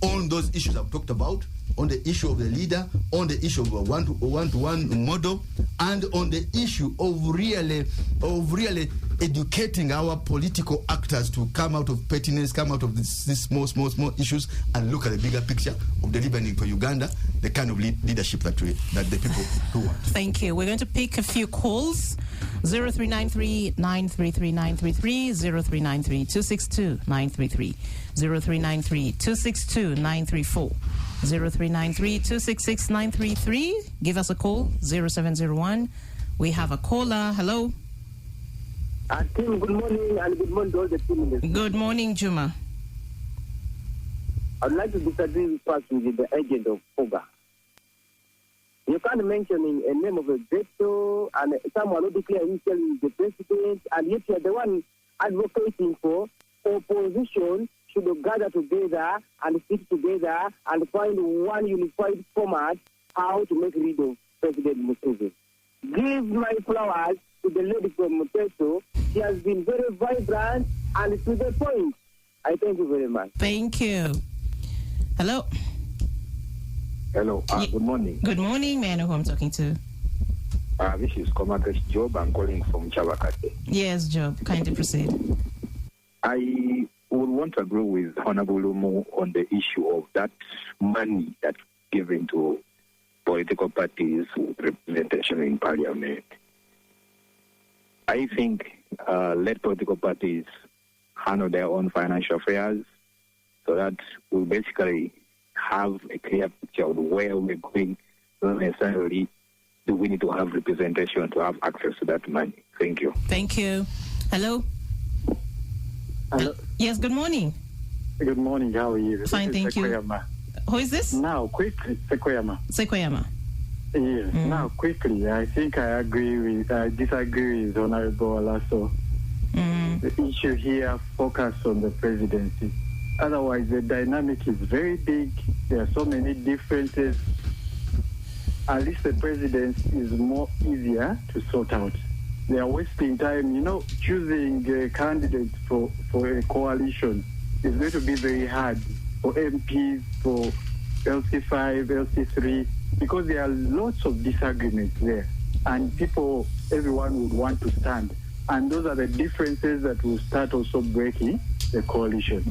on those issues I've talked about, on the issue of the leader, on the issue of a one-to-one model, and on the issue of really educating our political actors to come out of pettiness, come out of these small issues, and look at the bigger picture of delivering for Uganda the kind of leadership that the people do want. Thank you. We're going to pick a few calls. 0393 933 933, 0393 262 933, 0393 262 934, 0393 266 933. Give us a call. 0701. We have a caller. Hello. Team, good morning, and good morning to all the team. Good morning, Juma. I'd like to disagree first with the agent of FOGA. You can't mention a name of a veto and someone who declares himself the president, and yet you're the one advocating for opposition should gather together and stick together and find one unified format how to make rid of President Museveni. Give my flowers to the lady from Muteso. She has been very vibrant and to the point. I thank you very much. Thank you. Hello. Hello. Good morning. Good morning. May I know who I'm talking to? This is Commander Job. I'm calling from Chabakate. Yes, Job. Kindly proceed. I would want to agree with Honorable Lumu on the issue of that money that's given to political parties with representation in parliament. I think let political parties handle their own financial affairs so that we basically have a clear picture of where we're going. Not necessarily do we need to have representation to have access to that money. Thank you. Thank you. Hello. Hello. Yes, good morning. Good morning. How are you? Fine, thank you. Who is this? Now, quickly, Sekoyama. Sekoyama. Yes. Now, quickly, I think I disagree with Honorable Alaso. The issue here focus on the presidency. Otherwise, the dynamic is very big. There are so many differences. At least the presidency is more easier to sort out. They are wasting time. Choosing a candidate for a coalition is going to be very hard for MPs, for LC5, LC3, because there are lots of disagreements there. And everyone would want to stand. And those are the differences that will start also breaking the coalition.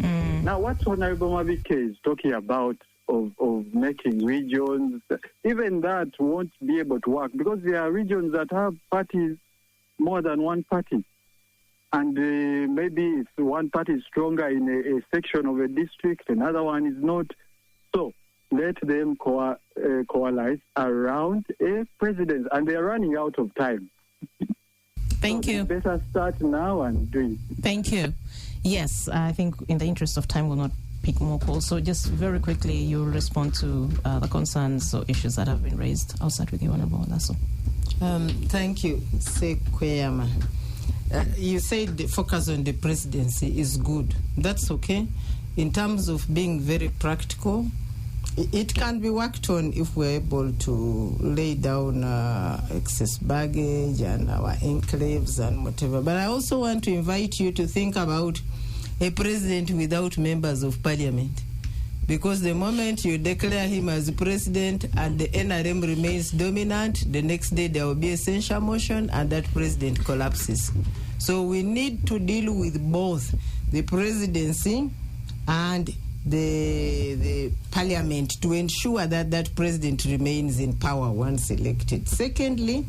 Now, what Honorable Mabike is talking about of making regions, even that won't be able to work because there are regions that have parties, more than one party. And maybe if one party is stronger in a section of a district, another one is not. So let them coalesce around a president. And they're running out of time. Thank you. Better start now and do it. Thank you. Yes, I think in the interest of time, we'll not pick more calls. So just very quickly, you'll respond to the concerns or issues that have been raised. I'll start with you, Honorable Lasso. Thank you, Sekweyama. You said the focus on the presidency is good. That's okay. In terms of being very practical, it can be worked on if we're able to lay down excess baggage and our enclaves and whatever. But I also want to invite you to think about a president without members of parliament. Because the moment you declare him as president and the NRM remains dominant, the next day there will be a censure motion and that president collapses. So we need to deal with both the presidency and the parliament to ensure that that president remains in power once elected. Secondly,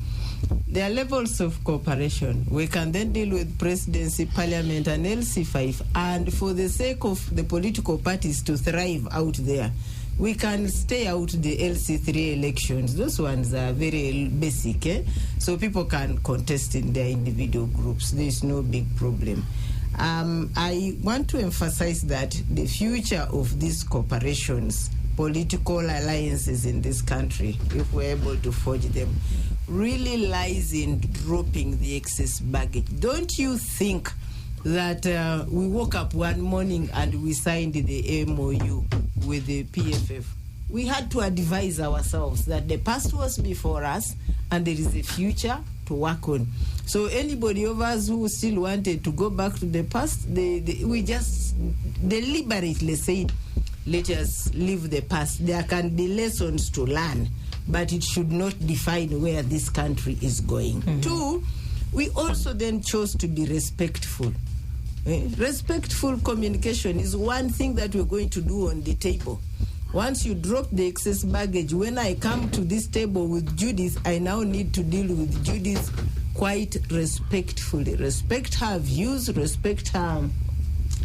there are levels of cooperation. We can then deal with presidency, parliament, and LC5. And for the sake of the political parties to thrive out there, we can stay out the LC3 elections. Those ones are very basic, so people can contest in their individual groups. There is no big problem. I want to emphasize that the future of these corporations, political alliances in this country, if we're able to forge them, really lies in dropping the excess baggage. Don't you think that we woke up one morning and we signed the MOU with the PFF? We had to advise ourselves that the past was before us and there is a future to work on. So anybody of us who still wanted to go back to the past, we just deliberately said, let us leave the past. There can be lessons to learn, but it should not define where this country is going. 2, we also then chose to be respectful. Respectful communication is one thing that we're going to do on the table. Once you drop the excess baggage, when I come to this table with Judith, I now need to deal with Judith quite respectfully. Respect her views, respect her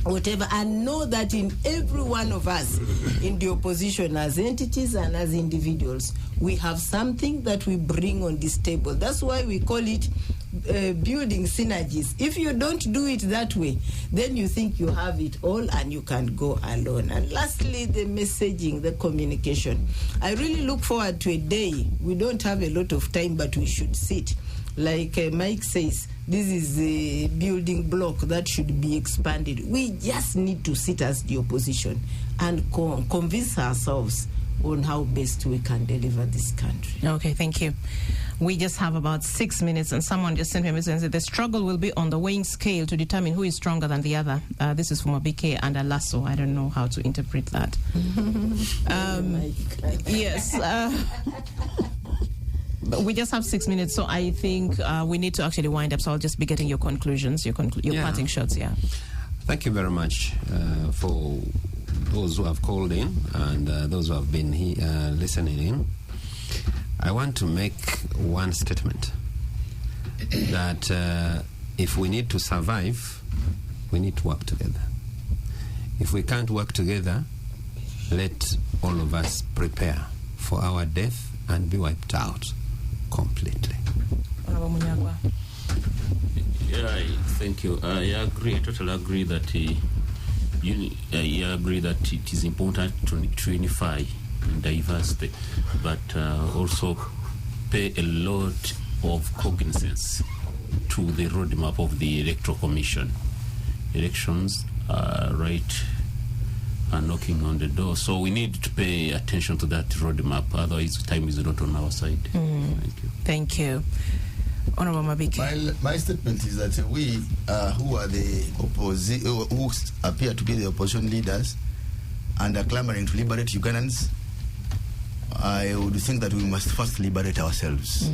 whatever, and know that in every one of us in the opposition as entities and as individuals, we have something that we bring on this table. That's why we call it building synergies. If you don't do it that way, then you think you have it all and you can go alone. And lastly, the messaging, the communication. I really look forward to a day. We don't have a lot of time, but we should sit. Like Mike says, this is a building block that should be expanded. We just need to sit as the opposition and convince ourselves on how best we can deliver this country. Okay, thank you. We just have about 6 minutes, and someone just sent me a message and said the struggle will be on the weighing scale to determine who is stronger than the other. This is from Abike and Alasso. I don't know how to interpret that. Yes. But we just have 6 minutes, so I think we need to actually wind up. So I'll just be getting your conclusions, your parting shots. Yeah. Thank you very much for those who have called in and those who have been listening in. I want to make one statement that if we need to survive, we need to work together. If we can't work together, let all of us prepare for our death and be wiped out completely. Yeah, thank you. I agree. I totally agree that it is important to unify in diversity, but also pay a lot of cognizance to the roadmap of the Electoral Commission. Elections are knocking on the door, so we need to pay attention to that roadmap. Otherwise, time is not on our side. Thank you. Thank you. Honorable Mabiki. My statement is that we who are the who appear to be the opposition leaders and are clamoring to liberate Ugandans, I would think that we must first liberate ourselves.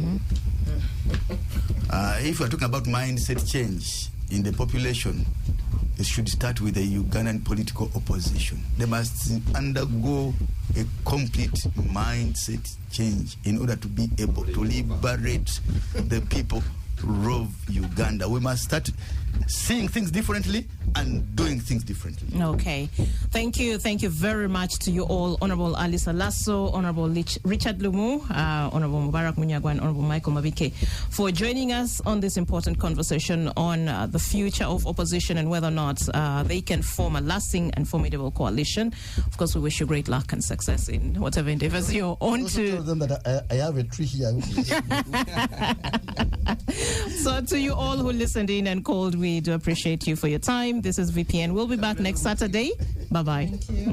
If we're talking about mindset change in the population, it should start with the Ugandan political opposition. They must undergo a complete mindset change in order to be able to liberate the people of Uganda. We must start seeing things differently and doing things differently. Okay. Thank you. Thank you very much to you all. Honorable Alice Alasso, Honorable Richard Lumu, Honorable Mubarak Munyagwa, and Honorable Michael Mabike for joining us on this important conversation on the future of opposition and whether or not they can form a lasting and formidable coalition. Of course, we wish you great luck and success in whatever endeavors you're on to. Tell them that I have a tree here. So to you all who listened in and called, we do appreciate you for your time. This is VPN. We'll be back next Saturday. Bye-bye. Thank you.